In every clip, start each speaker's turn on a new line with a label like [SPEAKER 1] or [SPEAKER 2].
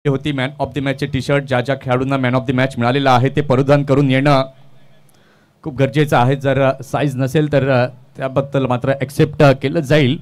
[SPEAKER 1] होती man of the मॅचचे T shirt ज्या ज्या खेळाडूंना मॅन ऑफ द मॅच मिळालेला आहे ते परिधान करून येणं खूप गरजेचं आहे. जर साईज नसेल तर त्याबद्दल मात्र ॲक्सेप्ट केलं जाईल.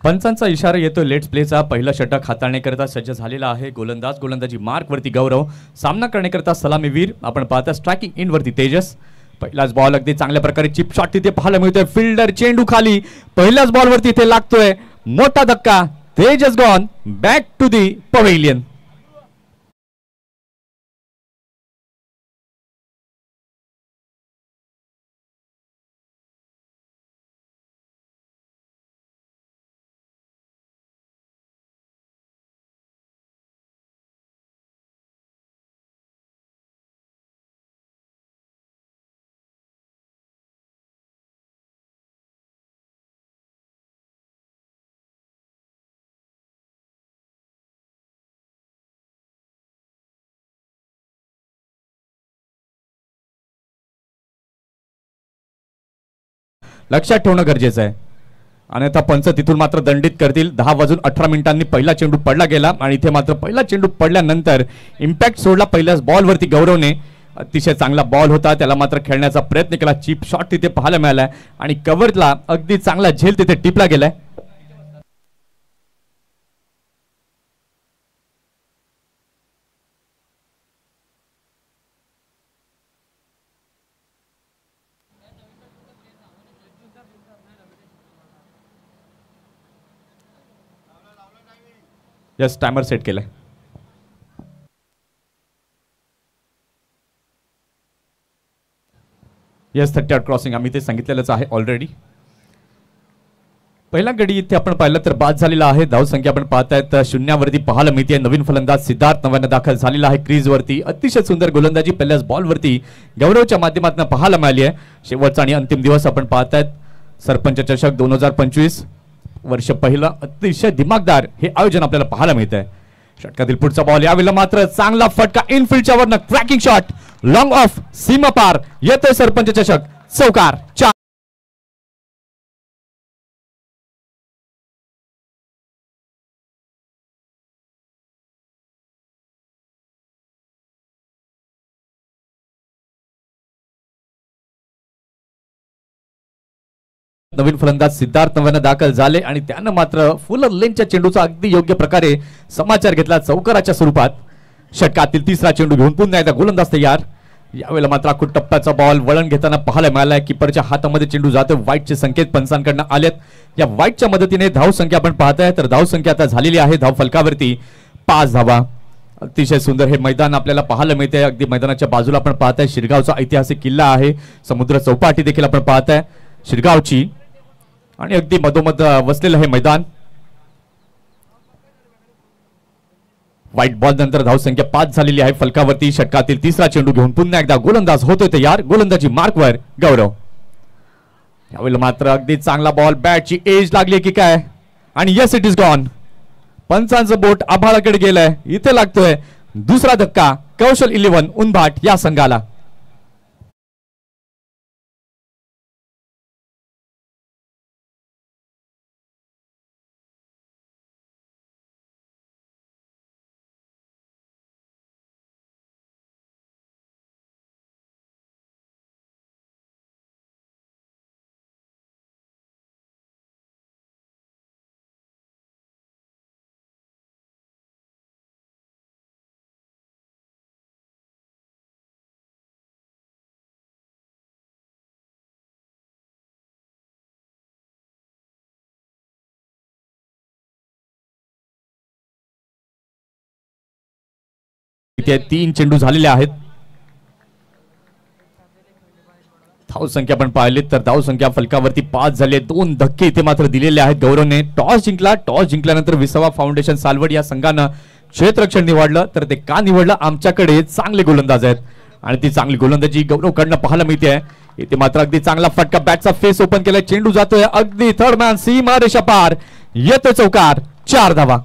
[SPEAKER 1] पंचांचा इशारा येतो लेट्स प्लेचा. पहिला षटक हाताळण्याकरता सज्ज झालेला आहे गोलंदाज. गोलंदाजी मार्क वरती गौरव, सामना करण्याकरता सलामीवीर. आपण पाहता स्ट्रायकिंग इन वरती तेजस. पहिलाच बॉल अगदी चांगल्या प्रकारे चिप शॉट तिथे पाहायला मिळतोय. फिल्डर चेंडू खाली पहिल्याच बॉल वरती इथे लागतोय. मोठा धक्का. Tejas gone back to the pavilion. लक्षात ठेवणं गरजेचं आहे. अन्यथा पंच तिथून मात्र दंडित करतील. 10 वाजून 18 मिनिटांनी पहिला चेंडू पडला गेला आणि इथे मात्र पहिला चेंडू पडल्यानंतर इम्पॅक्ट सोडला पहिल्याच बॉल वरती गौरवने. अतिशय चांगला बॉल होता, त्याला मात्र खेळण्याचा प्रयत्न केला. चिप शॉट तिथे पाहायला मिळाला आणि कव्हरला अगदी चांगला झेल तिथे टिपला गेलाय. यस, टायमर सेट केलाय. यस, 30 आउट क्रॉसिंग आम्ही ते सांगितलेलंच आहे ऑलरेडी. पहिला गडी इथे आपण पाहिलं तर बाद झालेला आहे. धावसंख्या आपण पाहतायत शून्यावरती पाहायला मिळते. नवीन फलंदाज सिद्धार्थ नव्यानं दाखल झालेला आहे क्रीज वरती. अतिशय सुंदर गोलंदाजी पहिल्याच बॉल वरती गौरवच्या माध्यमातून पाहायला मिळाली आहे. शेवटचा आणि अंतिम दिवस आपण पाहतायत. सरपंच चषक 2025 वर्ष पहिलं अतिशय दिमागदार हे आयोजन आपल्याला पाहायला मिळत आहे. षटकातील पुढचा बॉल यावेळेला मात्र चांगला फटका इनफिल्डच्या वरनं क्रॅकिंग शॉट लॉंग ऑफ सीमा पार येतोय. सरपंच चषक चौकार 4. नवीन फलंदाज सिद्धार्थ नव्यानं दाखल झाले आणि त्यानं मात्र फुल लेनच्या चेंडूचा अगदी योग्य प्रकारे समाचार घेतला चौकाराच्या स्वरूपात. षटकातील तिसरा चेंडू घेऊन पुन्हा एकदा गोलंदाज तयार. यावेळेला मात्र आखूड टप्प्याचा बॉल वळण घेताना पाहायला मिळालाय. किपरच्या हातामध्ये चेंडू जातो. वाईटचे संकेत पंचांकडनं आलेत. या वाईटच्या मदतीने धावसंख्या आपण पाहताय तर धावसंख्या आता झालेली आहे धाव फलकावरती 5 धावा. अतिशय सुंदर हे मैदान आपल्याला पाहायला मिळते. अगदी मैदानाच्या बाजूला आपण पाहताय शिरगावचा ऐतिहासिक किल्ला आहे. समुद्र चौपाटी देखील आपण पाहताय शिरगावची आणि अगदी मधोमध वसलेलं हे मैदान. व्हाईट बॉल नंतर धावसंख्या 5 झालेली आहे फलकावरती. षटकातील तिसरा चेंडू घेऊन पुन्हा एकदा गोलंदाज होतोय तयार. गोलंदाजी मार्कवर गौरव. यावेळेला मात्र अगदी चांगला बॉल, बॅटची एज लागली की काय, आणि यस इट इज गॉन. पंचांचं बोट आभाळाकडे गेलंय. इथे लागतोय दुसरा धक्का कौशल 11 उनभाट या संघाला. इथे 3 चेंडू झालेले आहेत. धावसंख्या पण पाहिली तर धावसंख्या फलकावरती 5 झाले. 2 धक्के इथे मात्र दिलेले आहेत गौरवने. टॉस जिंकला. टॉस जिंकल्यानंतर विसावा फाउंडेशन सालवड या संघानं क्षेत्ररक्षण निवडलं. तर ते का निवडलं? आमच्याकडे चांगले गोलंदाज आहेत आणि ती चांगली गोलंदाजी गौरवकडनं पाहायला मिळते. इथे मात्र अगदी चांगला फटका, बॅटचा फेस ओपन केलाय. चेंडू जातोय अगदी थर्ड मॅन सीमा रेषा पार. येतो चौकार. 4 धावा.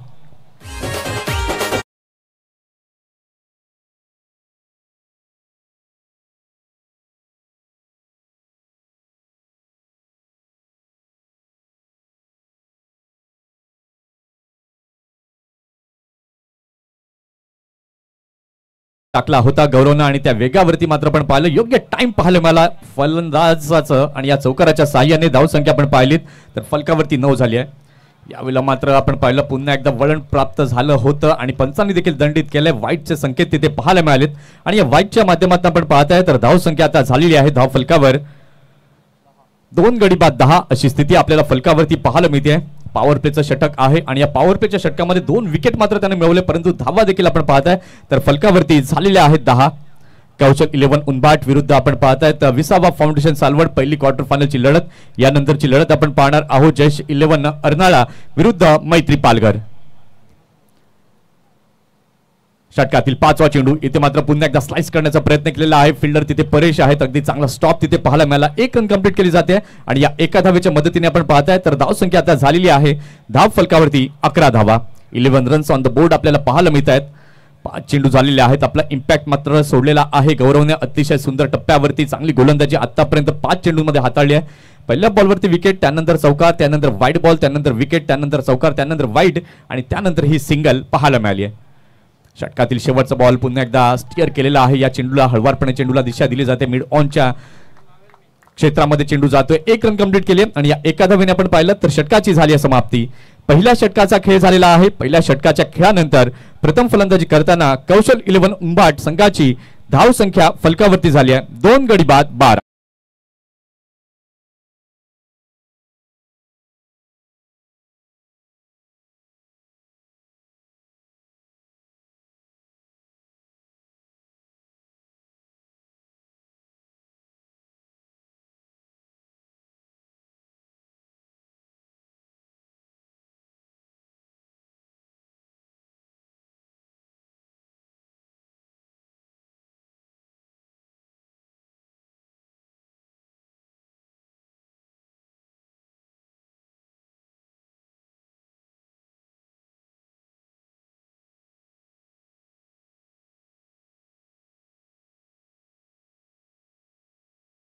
[SPEAKER 1] टाकला होता गौरवनं आणि त्या वेगावरती मात्र पण पाहिलं. योग्य टाइम पाहिलं मला फलंदाजाचं आणि या चौकाराच्या साह्याने धावसंख्या पण पाहिलीत तर फलकावरती 9 झाली आहे. यावेळेला मात्र आपण पाहिलं पुन्हा एकदा वळण प्राप्त झालं होतं आणि पंचांनी देखील दंडित केलंय. व्हाईटचे संकेत तिथे पाहायला मिळालेत आणि या व्हाईटच्या माध्यमातून आपण पाहताय तर धावसंख्या आता झालेली आहे धाव फलकावर 2 गडी बाद 10 अशी स्थिती आपल्याला फलकावरती पाहायला मिळते. पॉवर प्लेचं षटक आहे आणि या पॉवर प्लेच्या षटकामध्ये 2 विकेट मात्र त्याने मिळवले, परंतु धावा देखील आपण पाहताय तर फलकावरती झालेल्या आहेत 10. कौशल 11 उनबाट विरुद्ध आपण पाहताय तर विसावा फाउंडेशन सालवड पहिली क्वार्टर फायनलची लढत. यानंतरची लढत आपण पाहणार आहोत जयश 11 अर्नाळा विरुद्ध मैत्री पालघर. षटकातील 5वा चेंडू. इथे मात्र पुन्हा एकदा स्लाइस करण्याचा प्रयत्न केलेला आहे. फिल्डर तिथे परेश आहेत. अगदी चांगला स्टॉप तिथे पाहायला मिळाला. 1 रन कंप्लीट केली जाते आणि या एका धावेच्या मदतीने आपण पाहताय तर धाव संख्या आता झालेली आहे धाव फलकावरती 11 धावा. 11 रन्स ऑन द बोर्ड आपल्याला पाहायला मिळत आहेत. 5 चेंडू झालेले आहेत. आपला इम्पॅक्ट मात्र सोडलेला आहे गौरवने. अतिशय सुंदर टप्प्यावरती चांगली गोलंदाजी आतापर्यंत 5 चेंडूंमध्ये हाताळली आहे. पहिल्या बॉलवरती विकेट, त्यानंतर चौकार, त्यानंतर वाईड बॉल, त्यानंतर विकेट, त्यानंतर चौकार, त्यानंतर वाईड आणि त्यानंतर ही सिंगल पाहायला मिळाली आहे. षटकातील शेवटचा बॉल पुन्हा एकदा स्टिअर केलेला आहे. या चेंडूला हळवारपणे चेंडूला दिशा दिली जाते. मिड ऑनच्या क्षेत्रामध्ये चेंडू जातोय. 1 रन कंप्लीट केले आणि या एका धावेने आपण पाहिलं तर षटकाची झाली समाप्ती. पहिल्या षटकाचा खेळ झालेला आहे. पहिल्या षटकाच्या खेळानंतर प्रथम फलंदाजी करताना कौशल 11 उंबाट संघाची धाव संख्या फलकावरती झाली आहे 2 गडी बाद 12.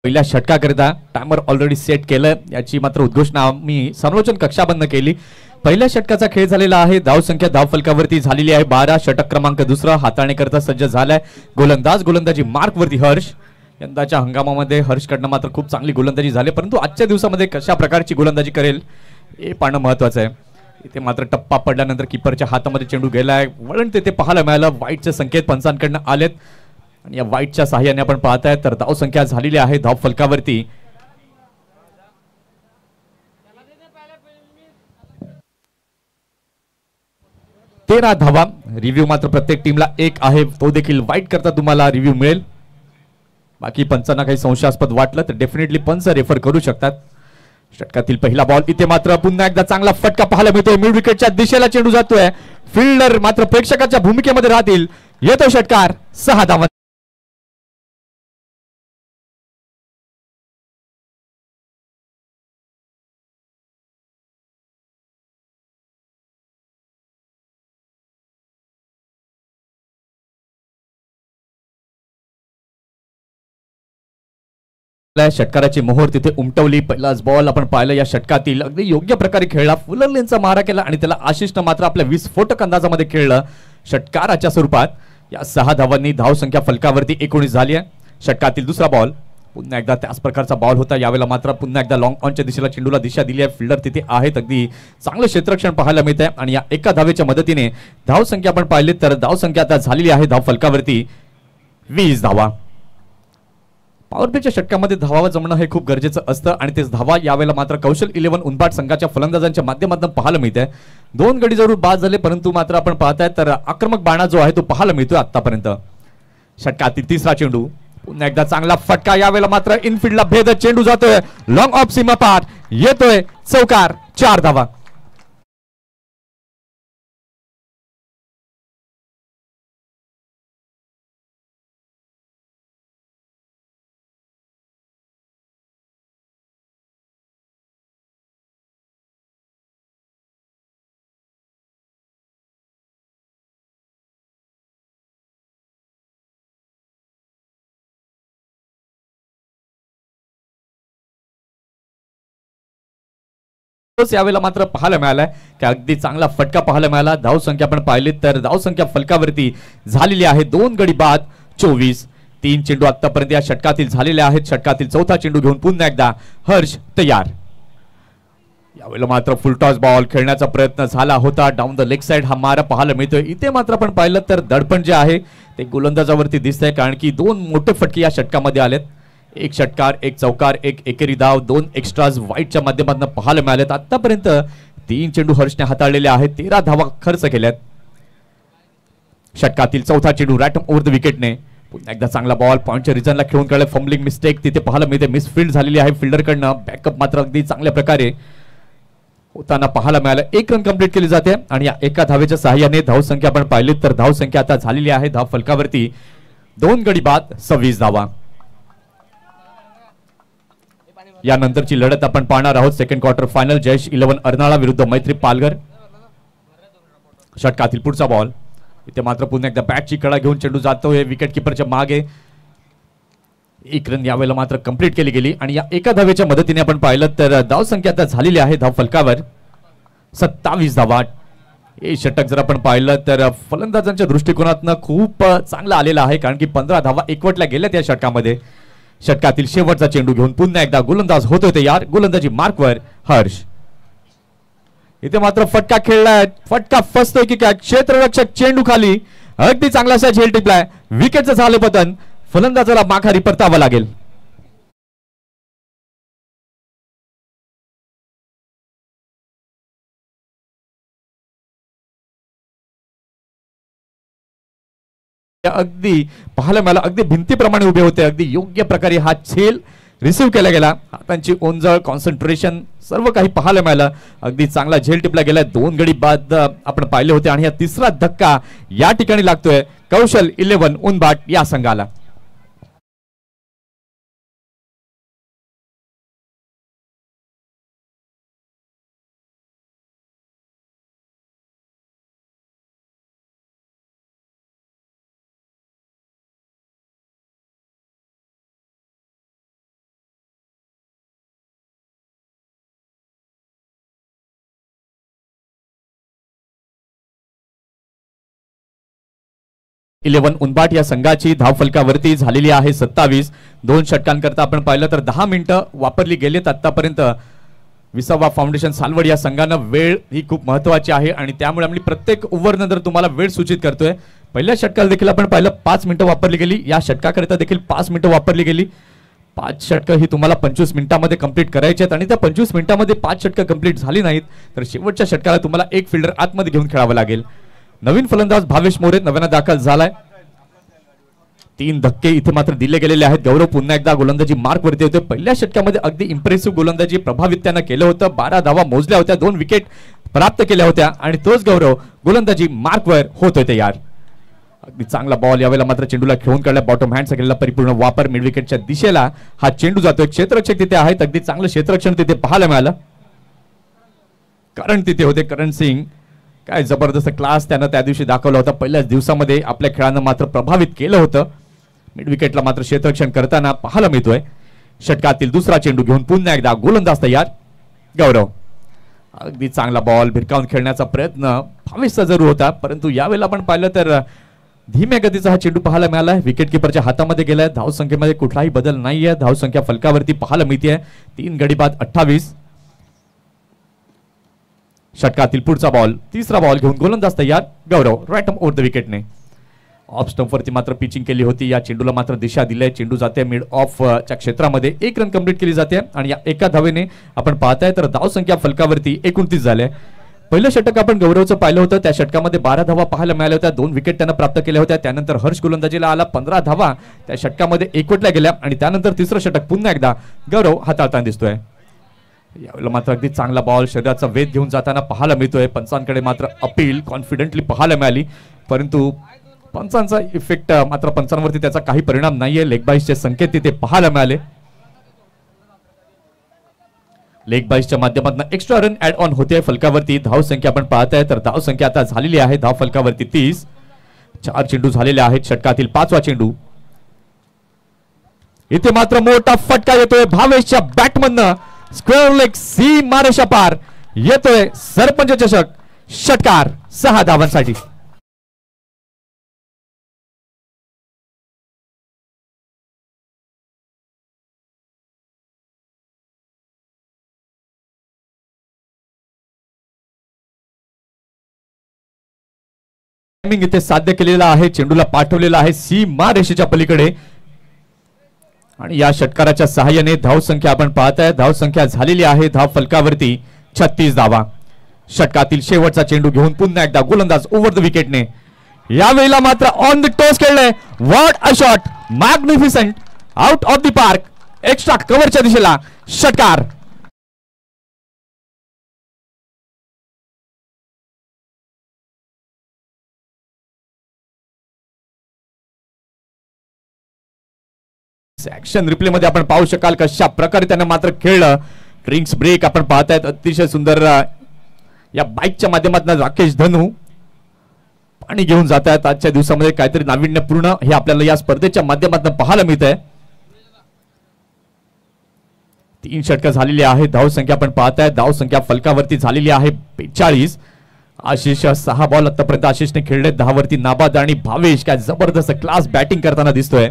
[SPEAKER 1] पहिल्या षटकाकरिता टायमर ऑलरेडी सेट केलं. याची मात्र उद्घोषणा आम्ही समालोचन कक्षाबंद केली. पहिल्या षटकाचा खेळ झालेला आहे. धाव संख्या धाव फलकावरती झालेली आहे 12. षटक क्रमांक 2 हाताळणीकरता सज्ज झालाय गोलंदाज. गोलंदाजी मार्कवरती हर्ष. यंदाच्या हंगामामध्ये हर्षकडनं मात्र खूप चांगली गोलंदाजी झाली, परंतु आजच्या दिवसामध्ये कशा प्रकारची गोलंदाजी करेल हे पाहणं महत्वाचं आहे. इथे मात्र टप्पा पडल्यानंतर किपरच्या हातामध्ये चेंडू गेलाय. वळण तेथे पाहायला मिळालं. वाईटचे संकेत पंचांकडनं आलेत आणि या वाईटच्या सहाय्याने आपण पाहताय तर धाव संख्या झालेली आहे धाव फलकावरती 13 धावा. रिव्ह्यू मात्र प्रत्येक टीमला 1 आहे, तो देखील वाईट करता तुम्हाला रिव्ह्यू मिळेल. बाकी पंचांना काही संशयास्पद वाटलं तर डेफिनेटली पंच रेफर करू शकतात. षटकातील पहिला बॉल इथे मात्र पुन्हा एकदा चांगला फटका पाहायला मिळतोय. मिड विकेटच्या दिशेला चेंडू जातोय. फिल्डर मात्र प्रेक्षकाच्या भूमिकेमध्ये राहतील. येतो षटकार 6 धावा. षटकाराची मोहोर तिथे उमटवली. पहिलाच बॉल आपण पाहिलं या षटकातील अगदी योग्य प्रकारे खेळला. फुलर लेनचा मारा केला आणि त्याला आशिषनं मात्र आपल्या विस्फोटक अंदाजामध्ये खेळलं. षटकाराच्या स्वरूपात या 6 धावांनी धावसंख्या फलकावरती 19 झाली आहे. षटकातील दुसरा बॉल पुन्हा एकदा त्याच प्रकारचा बॉल होता. यावेळेला मात्र पुन्हा एकदा लॉंग ऑनच्या दिशेला चेंडूला दिशा दिली आहे. फिल्डर तिथे आहेत. अगदी चांगलं क्षेत्ररक्षण पाहायला मिळत आहे आणि या एका धावेच्या मदतीने धावसंख्या आपण पाहिली तर धावसंख्या आता झालेली आहे धाव फलकावरती 20 धावा. पॉवर प्लेच्या षटकामध्ये धावा जमणं हे खूप गरजेचं असतं आणि तेच धावा यावेळेला मात्र कौशल 11 उनबाट संघाच्या फलंदाजांच्या माध्यमातून पाहायला मिळते. 2 गडी जरूर बाद झाले परंतु मात्र आपण पाहताय तर आक्रमक बाणा जो आहे तो पाहायला मिळतोय आतापर्यंत. षटकातील तिसरा चेंडू पुन्हा एकदा चांगला फटका. यावेळेला मात्र इनफिल्डला भेद चेंडू जातोय लॉंग ऑफ सीमा पार. येतोय चौकार. 4 धावा. यावेळेला मात्र पाहायला मिळालाय की अगदी चांगला फटका पाहायला मिळाला. धावसंख्या आपण पाहिली तर धावसंख्या फलकावरती झालेली आहे 2 गडी बाद 24. 3 चेंडू आतापर्यंत या षटकातील झालेले आहेत. षटकातील चौथा चेंडू घेऊन पुन्हा एकदा हर्ष तयार. यावेळेला मात्र फुलटॉस बॉल खेळण्याचा प्रयत्न झाला होता. डाऊन द लेग साइड हा मारा पाहायला मिळतोय. इथे मात्र आपण पाहिलं तर दडपण जे आहे ते गोलंदाजावरती दिसतंय कारण की 2 मोठे फटके या षटकामध्ये आलेत. 1 षटकार 1 चौकार 1 एकेरी धाव 2 एक्स्ट्राज वाईटच्या माध्यमातून पाहायला मिळालेत. आतापर्यंत 3 चेंडू हर्षने हाताळलेले आहेत. 13 धावा खर्च केल्यात. षटकातील चौथा चेंडू रॅटम ओव्हर द विकेटने पुन्हा एकदा चांगला बॉल पॉइंटच्या रिजनला खेळून काढले. फंबलिंग मिस्टेक तिथे पाहायला मिळते. मिसफील्ड झालेली आहे फिल्डरकडनं. बॅकअप मात्र अगदी चांगल्या प्रकारे होताना पाहायला मिळालं. 1 रन कंप्लीट केली जाते आणि या एका धावेच्या सहाय्याने धावसंख्या आपण पाहिली तर धावसंख्या आता झालेली आहे धाव फलकावरती 2 गडी बाद 26 धावा. यानंतरची लढत आपण पाहणार आहोत. Second quarter final Jayesh 11 Arnala विरुद्ध मैत्री पालघर. षटकातील पुढचा बॉल इथे मात्र पुन्हा एकदा बॅटची कडा घेऊन चेंडू जातोय विकेट किपरच्या मागे. 1 रन यावेळेला मात्र कंप्लीट केली गेली आणि या एका धावेच्या मदतीने आपण पाहिलं तर धावसंख्या आता झालेली आहे धाव फलकावर 27 धावा. हे षटक जर आपण पाहिलं तर फलंदाजांच्या दृष्टिकोनातून खूप चांगला आलेला आहे कारण की 15 धावा एकवटल्या गेल्या त्या षटकामध्ये. षटकातील शेवटचा चेंडू घेऊन पुन्हा एकदा गोलंदाज होतोय तयार. गोलंदाजी मार्कवर हर्ष. इथे मात्र फटका खेळलाय. फटका फसतोय की काय. क्षेत्ररक्षक चेंडू खाली अगदी चांगलासा झेल टिपलाय. विकेटचं झालं पतन. फलंदाजाला माघारी परतावं लागेल. अगदी पाहायला मिळालं अगदी भिंतीप्रमाणे उभे होते. अगदी योग्य प्रकारे हा झेल रिसीव्ह केला गेला. हातांची ओंजळ कॉन्सन्ट्रेशन सर्व काही पाहायला मिळालं. अगदी चांगला झेल टिपला गेला. 2 गडी बाद आपण पाहिले होते आणि हा तिसरा धक्का या ठिकाणी लागतोय कौशल 11 उनबाट या संघाला. इलेव्हन उनबाट या संघाची धाव फलकावरती झालेली आहे 27. 2 षटकांकरता आपण पाहिलं तर 10 मिनिटं वापरली गेलीत आतापर्यंत. विसावा फाउंडेशन सालवड या संघानं वेळ ही खूप महत्वाची आहे आणि त्यामुळे आम्ही प्रत्येक ओव्हरनंतर तुम्हाला वेळ सूचित करतोय. पहिल्या षटकाला देखील आपण पाहिलं 5 मिनिटं वापरली गेली. या षटकाकरिता देखील 5 मिनिटं वापरली गेली. 5 षटकं ही तुम्हाला 25 मिनिटांमध्ये कंप्लीट करायची आहेत आणि त्या 25 मिनिटांमध्ये 5 षटकं कंप्लीट झाली नाहीत तर शेवटच्या षटकाला तुम्हाला एक फिल्डर आतमध्ये घेऊन खेळावं लागेल. नवीन फलंदाज भावेश मोरे नव्यानं दाखल झालाय. 3 धक्के इथे मात्र दिले गेलेले आहेत. गौरव पुन्हा एकदा गोलंदाजी मार्क वरती होते. पहिल्या षटकामध्ये अगदी इम्प्रेसिव्ह गोलंदाजी प्रभावित त्यानं केलं होतं. 12 धावा मोजल्या होत्या, 2 विकेट प्राप्त केल्या होत्या आणि तोच गौरव गोलंदाजी मार्कवर होतोय तयार. अगदी चांगला बॉल, यावेळेला मात्र चेंडूला खेळून काढला. बॉटम हँडचा केलेला परिपूर्ण वापर, मिड विकेटच्या दिशेला हा चेंडू जातोय. क्षेत्ररक्षक तिथे आहेत, अगदी चांगलं क्षेत्ररक्षण तिथे पाहायला मिळालं. करण तिथे होते, करण सिंग. काय जबरदस्त क्लास त्यानं त्या दिवशी दाखवला होता. पहिल्याच दिवसामध्ये आपल्या खेळानं मात्र प्रभावित केलं होतं. मिड विकेटला मात्र क्षेत्ररक्षण करताना पाहायला मिळतोय. षटकातील दुसरा चेंडू घेऊन पुन्हा एकदा गोलंदाज तयार गौरव. अगदी चांगला बॉल, भिरकावून खेळण्याचा प्रयत्न भावेशचा जरूर होता, परंतु यावेळेला आपण पाहिलं तर धीम्या गतीचा हा चेंडू पाहायला मिळाला. विकेट किपरच्या हातामध्ये गेलाय. धाव संख्येमध्ये कुठलाही बदल नाहीये. धाव संख्या फलकावरती पाहायला मिळते. 3 गडी बाद 28. षटकातील पुढचा बॉल, तिसरा बॉल घेऊन गोलंदाज तयार गौरव. राईट ओव्हर द विकेटने ऑफ स्टंप वरती मात्र पिचिंग केली होती. या चेंडूला मात्र दिशा दिली आहे. चेंडू जाते मिड ऑफ च्या क्षेत्रामध्ये. 1 रन कंप्लीट केली जाते आणि या एका धावेने आपण पाहताय तर धाव संख्या फलकावरती 29 झाले. पहिलं षटक आपण गौरवचं पाहिलं होतं. त्या षटकामध्ये 12 धावा पाहायला मिळाल्या होत्या. 2 विकेट त्यानं प्राप्त केल्या होत्या. त्यानंतर हर्ष गोलंदाजीला आला. 15 धावा त्या षटकामध्ये एकवटल्या गेल्या आणि त्यानंतर तिसरं षटक पुन्हा एकदा गौरव हाताळताना दिसतोय. यावेळेला मात्र अगदी चांगला बॉल शरीराचा वेध घेऊन जाताना पाहायला मिळतोय. पंचांकडे मात्र अपील कॉन्फिडेंटली पाहायला मिळाली, परंतु पंचांचा इफेक्ट मात्र पंचांवरती त्याचा काही परिणाम नाहीये. लेग बाईसचे संकेत तिथे पाहायला मिळाले. लेग बाईसच्या माध्यमातून एक्स्ट्रा रन ऍड ऑन होते फलकावरती. धाव संख्या आपण पाहताय तर धाव संख्या आता झालेली आहे धाव फलकावरती 30. 4 चेंडू झालेले आहेत. षटकातील 5वा चेंडू. इथे मात्र मोठा फटका येतोय भावेशच्या बॅटमधनं. स्क्वेअर लेग सी मारेशा पार येतोय सरपंच चषक. षटकार 6 धावांसाठी. इथे साध्य केलेला आहे. चेंडूला पाठवलेला आहे सीमा रेषेच्या पलीकडे आणि या षटकाराच्या सहाय्याने धाव संख्या आपण पाहताय. धाव संख्या झालेली आहे धाव फलकावरती 36 धावा. षटकातील शेवटचा चेंडू घेऊन पुन्हा एकदा गोलंदाज ओव्हर द विकेटने. यावेळेला मात्र ऑन द टोस खेळले. What a shot, magnificent, out of the park, extra कव्हरच्या दिशेला षटकार. ऍक्शन रिप्ले मध्ये आपण पाहू शकाल कशा प्रकारे त्याने मात्र खेळलं. ड्रिंक्स ब्रेक आपण पाहतायत. अतिशय सुंदर या बाईकच्या माध्यमातून राकेश धनू पाणी घेऊन जात आहेत. आजच्या दिवसामध्ये काहीतरी नाविन्यपूर्ण हे आपल्याला या स्पर्धेच्या माध्यमातून पाहायला मिळत आहे. 3 षटकं झालेली आहे. धाव संख्या आपण पाहताय. धाव संख्या फलकावरती झालेली आहे 42. आशिष 6 बॉल आतापर्यंत आशिषने खेळले. 10 वरती नाबाद आणि भावेश काय जबरदस्त क्लास बॅटिंग करताना दिसतोय.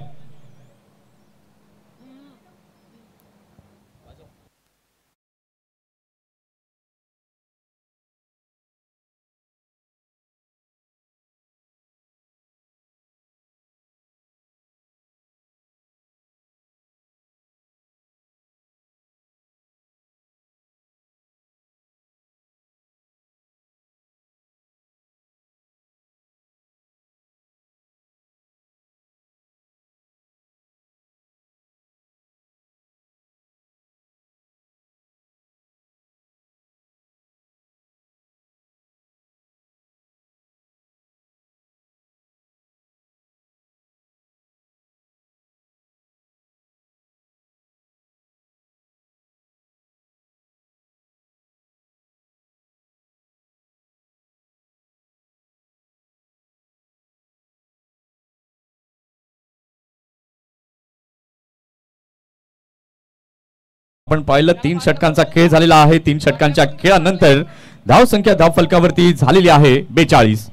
[SPEAKER 1] आपण पाहिलं 3 षटकांचा खेळ झालेला आहे. 3 षटकांच्या खेळानंतर धाव संख्या धाव फलकावरती झालेली आहे 42.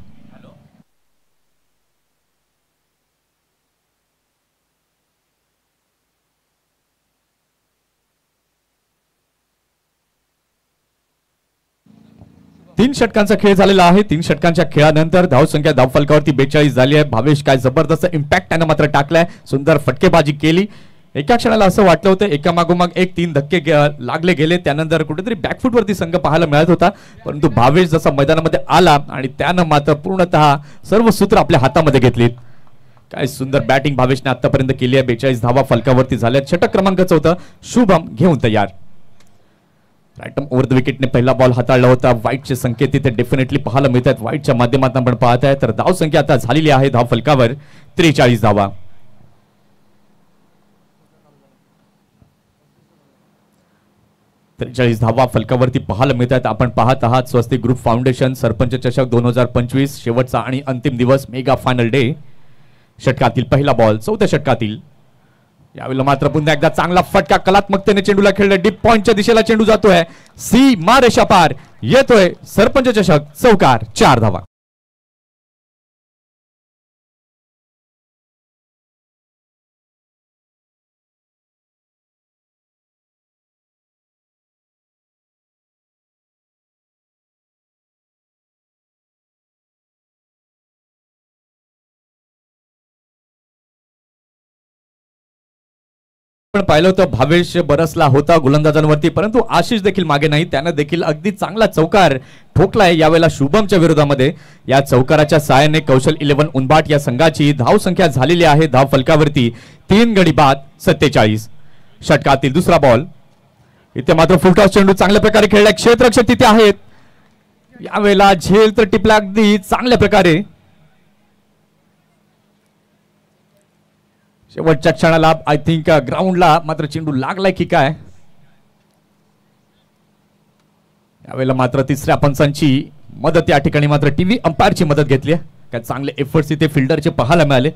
[SPEAKER 1] तीन षटकांचा खेळ झालेला आहे. 3 षटकांच्या खेळानंतर धाव संख्या धाव फलकावरती 42 झाली आहे. भावेश काय जबरदस्त इम्पॅक्ट त्याने मात्र टाकलाय. सुंदर फटकेबाजी केली. एका क्षणाला असं वाटलं होतं एका मागोमाग 3 धक्के लागले गेले. त्यानंतर कुठेतरी बॅकफूट वरती संघ पाहायला मिळत होता, परंतु भावेश जसा मैदानामध्ये आला आणि त्यानं मात्र पूर्णतः सर्व सूत्र आपल्या हातामध्ये घेतलीत. काय सुंदर बॅटिंग भावेशने आतापर्यंत केली आहे. 42 धावा फलकावरती झाल्या. षटक क्रमांक 14 शुभम घेऊन तयार. राईट ओव्हर द विकेटने पहिला बॉल हाताळला होता. वाईटचे संकेत इथे डेफिनेटली पाहायला मिळतात. वाईटच्या माध्यमातून आपण पाहत आहे. तर धाव संख्या आता झालेली आहे धाव फलकावर 43 धावा. धावा फलकावरती पाहायला मिळतात. आपण पाहत आहात स्वस्तिक ग्रुप फाउंडेशन सरपंच चषक 2025 शेवटचा आणि अंतिम दिवस मेगा फायनल डे. षटकातील पहिला बॉल चौथ्या षटकातील. यावेळेला मात्र पुन्हा एकदा चांगला फटका कलात्मकतेने चेंडूला खेळला. डीप पॉइंटच्या दिशेला चेंडू जातोय. सीमा रेषा पार येतोय. सरपंच चषक चौकार 4 धावा. पण पाहिलं होतं भावेश बरसला होता गोलंदाजांवरती, परंतु आशिष देखील मागे नाही. त्यानं देखील अगदी चांगला चौकार ठोकलाय यावेळेला शुभमच्या विरोधामध्ये. या चौकाराच्या सहाय्याने कौशल 11 उनबाट या संघाची धाव संख्या झालेली आहे धाव फलकावरती 3 गडी बाद 47. षटकातील दुसरा बॉल. इथे मात्र फुलटॉस चेंडू चांगल्या प्रकारे खेळलाय. क्षेत्ररक्षक तिथे आहेत. यावेळेला झेल तर टिपला अगदी चांगल्या प्रकारे. शेवटच्या क्षणाला आय थिंक ग्राउंडला मात्र चेंडू लागलाय की काय. यावेळेला मात्र तिसऱ्या पंचांची मदत या ठिकाणी मात्र टीव्ही अंपायरची मदत घेतली. काय चांगले एफर्ट्स इथे फिल्डरचे पाहायला मिळाले.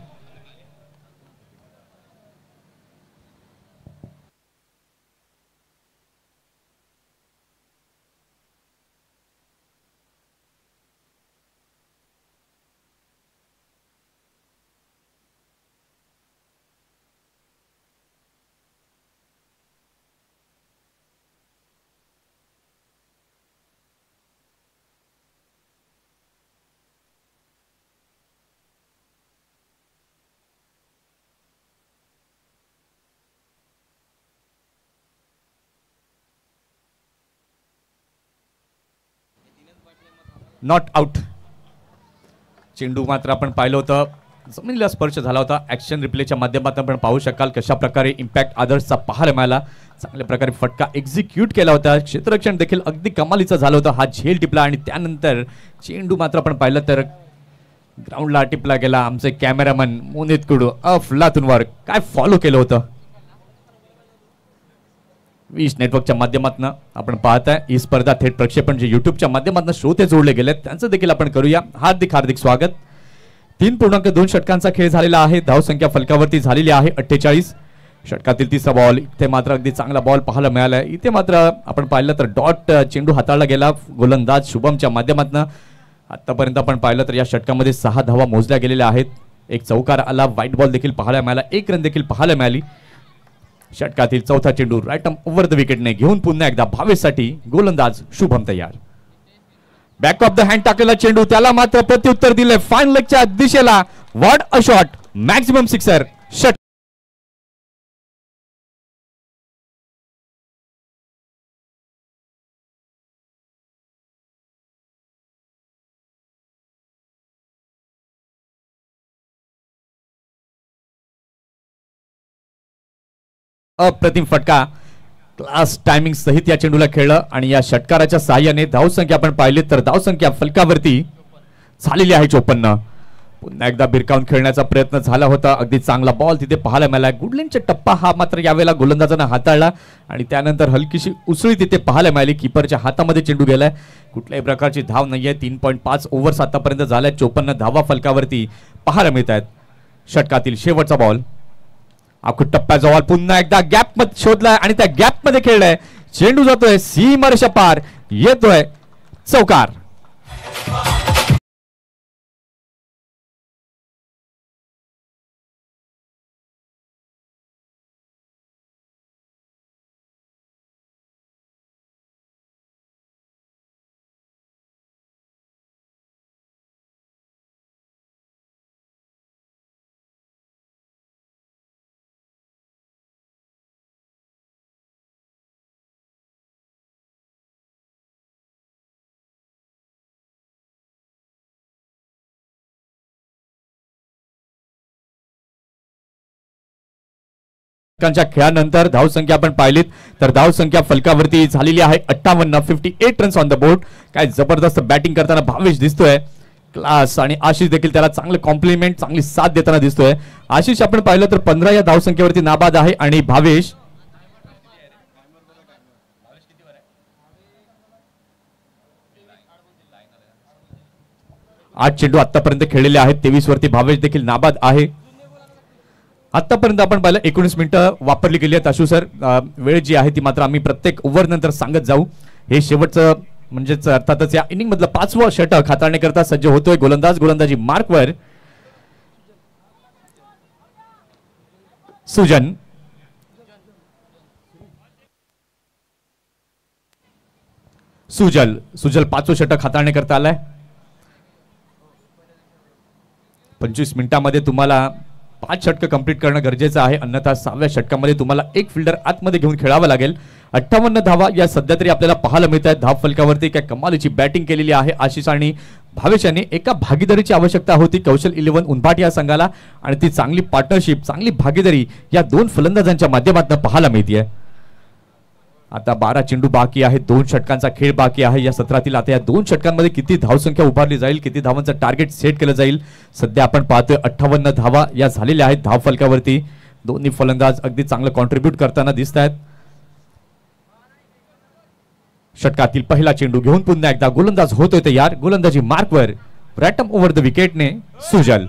[SPEAKER 1] Not out. चेंडू मात्र आपण पाहिलं होतं जमिनीला स्पर्श झाला होता. ऍक्शन रिप्लेच्या माध्यमातून आपण पाहू शकाल कशा प्रकारे इम्पॅक्ट आदर्शचा पाहायला मिळाला. चांगल्या प्रकारे फटका एक्झिक्यूट केला होता. क्षेत्ररक्षण देखील अगदी कमालीचं झालं होतं. हा झेल टिपला आणि त्यानंतर चेंडू मात्र आपण पाहिलं तर ग्राउंडला टिपला गेला. आमचे कॅमेरामन मोनित कुडू अफलातूनवर काय फॉलो केलं होतं. विश नेटवर्कच्या माध्यमातून आपण पाहताय ही स्पर्धा थेट प्रक्षेपण जे युट्यूबच्या माध्यमातून श्रोते जोडले गेले त्यांचं देखील आपण करूया. हार्दिक हार्दिक स्वागत. 3.2 षटकांचा खेळ झालेला आहे. धाव संख्या फलकावरती झालेली आहे 48. षटकातील तिसरा बॉल. इथे मात्र अगदी चांगला बॉल पाहायला मिळाला. इथे मात्र आपण पाहिलं तर डॉट चेंडू हाताळला गेला गोलंदाज शुभमच्या माध्यमातून. आतापर्यंत आपण पाहिलं तर या षटकामध्ये 6 धावा मोजल्या गेलेल्या आहेत. एक चौकार आला. व्हाईट बॉल देखील पाहायला मिळाला. 1 रन देखील पाहायला मिळाली. षटकातील चौथा चेंडू राईट ओव्हर द विकेटने घेऊन पुन्हा एकदा भावेशसाठी गोलंदाज शुभम तयार. बॅक ऑफ द हँड टाकलेला चेंडू त्याला मात्र प्रत्युत्तर दिले फाईन लेगच्या दिशेला. What a shot. Maximum sixer. षट अप्रतिम फटका क्लास टायमिंग सहित या चेंडूला खेळलं आणि या षटकाराच्या सहाय्याने धाव संख्या आपण पाहिली तर धाव संख्या फलकावरती झालेली आहे 54. पुन्हा एकदा भिरकावून खेळण्याचा प्रयत्न झाला होता. अगदी चांगला बॉल तिथे पाहायला मिळाला. गुडलिनचा टप्पा हा मात्र यावेळेला गोलंदाजानं हाताळला आणि त्यानंतर हलकीशी उसळी तिथे पाहायला मिळाली. किपरच्या हातामध्ये चेंडू गेलाय. कुठल्याही प्रकारची धाव नाहीये. 3.5 ओव्हर्स आतापर्यंत झाल्या. 54 धावा फलकावरती पाहायला मिळत आहेत. षटकातील शेवटचा बॉल. आखूड टप्प्याजवळ पुन्हा एकदा गॅप मध्ये शोधलाय आणि त्या गॅप मध्ये खेळलाय. चेंडू जातोय सीमारेषा पार येतोय चौकार. च्या खेळानंतर धावसंख्या आपण पाहिलीत तर धावसंख्या फलकावरती झालेली आहे 58. 58 रन्स ऑन द बोर्ड. काय जबरदस्त बॅटिंग करताना भावेश दिसतोय, क्लास. आणि आशिष देखील त्याला चांगलं कॉम्प्लिमेंट, चांगली साथ देताना दिसतोय. आशिष आपण पाहिलं तर 15 या धावसंख्येवरती नाबाद आहे आणि भावेश 8 चेंडू आतापर्यंत खेळलेले आहेत. 23 वरती भावेश देखील नाबाद आहे. आतापर्यंत आपण पाहिलं 19 मिनिटं वापरली गेली आहेत. आशु सर, वेळ जी आहे ती मात्र आम्ही प्रत्येक ओव्हर नंतर सांगत जाऊ. हे शेवटचं म्हणजेच अर्थातच या इनिंग मधलं 5वं षटक हाताळण्याकरता सज्ज होतोय गोलंदाज. गोलंदाजी मार्कवर सुजल. सुजल 5वं षटक हाताळण्याकरता आलाय. 25 मिनिटांमध्ये तुम्हाला 5 षटकं कंप्लीट करणं गरजेचं आहे, अन्यथा 6व्या षटकामध्ये तुम्हाला एक फिल्डर आतमध्ये घेऊन खेळावं लागेल. 58 धावा या सध्या तरी आपल्याला पाहायला मिळत आहेत. धाव फलकावरती काय कमालीची बॅटिंग केलेली आहे आशिष आणि भावेश यांनी. एका भागीदारीची आवश्यकता होती कौशल 11 उनभाट या संघाला आणि ती चांगली पार्टनरशिप, चांगली भागीदारी या दोन फलंदाजांच्या माध्यमातून पाहायला मिळते. आता 12 चेंडू बाकी आहे, 2 षटकांचा खेळ बाकी आहे या सत्रातील. आता या 2 षटकांमध्ये किती धावसंख्या उभारली जाईल, किती धावांचं टार्गेट सेट केलं जाईल. सध्या आपण पाहतोय 58 धावा या झालेल्या आहेत धाव फलकावरती. दोन्ही फलंदाज अगदी चांगलं कॉन्ट्रीब्यूट करताना दिसत आहेत. षटकातील पहिला चेंडू घेऊन पुन्हा एकदा गोलंदाज होतोय तयार. गोलंदाजी मार्कवर रॅटम ओव्हर द विकेटने सुजल.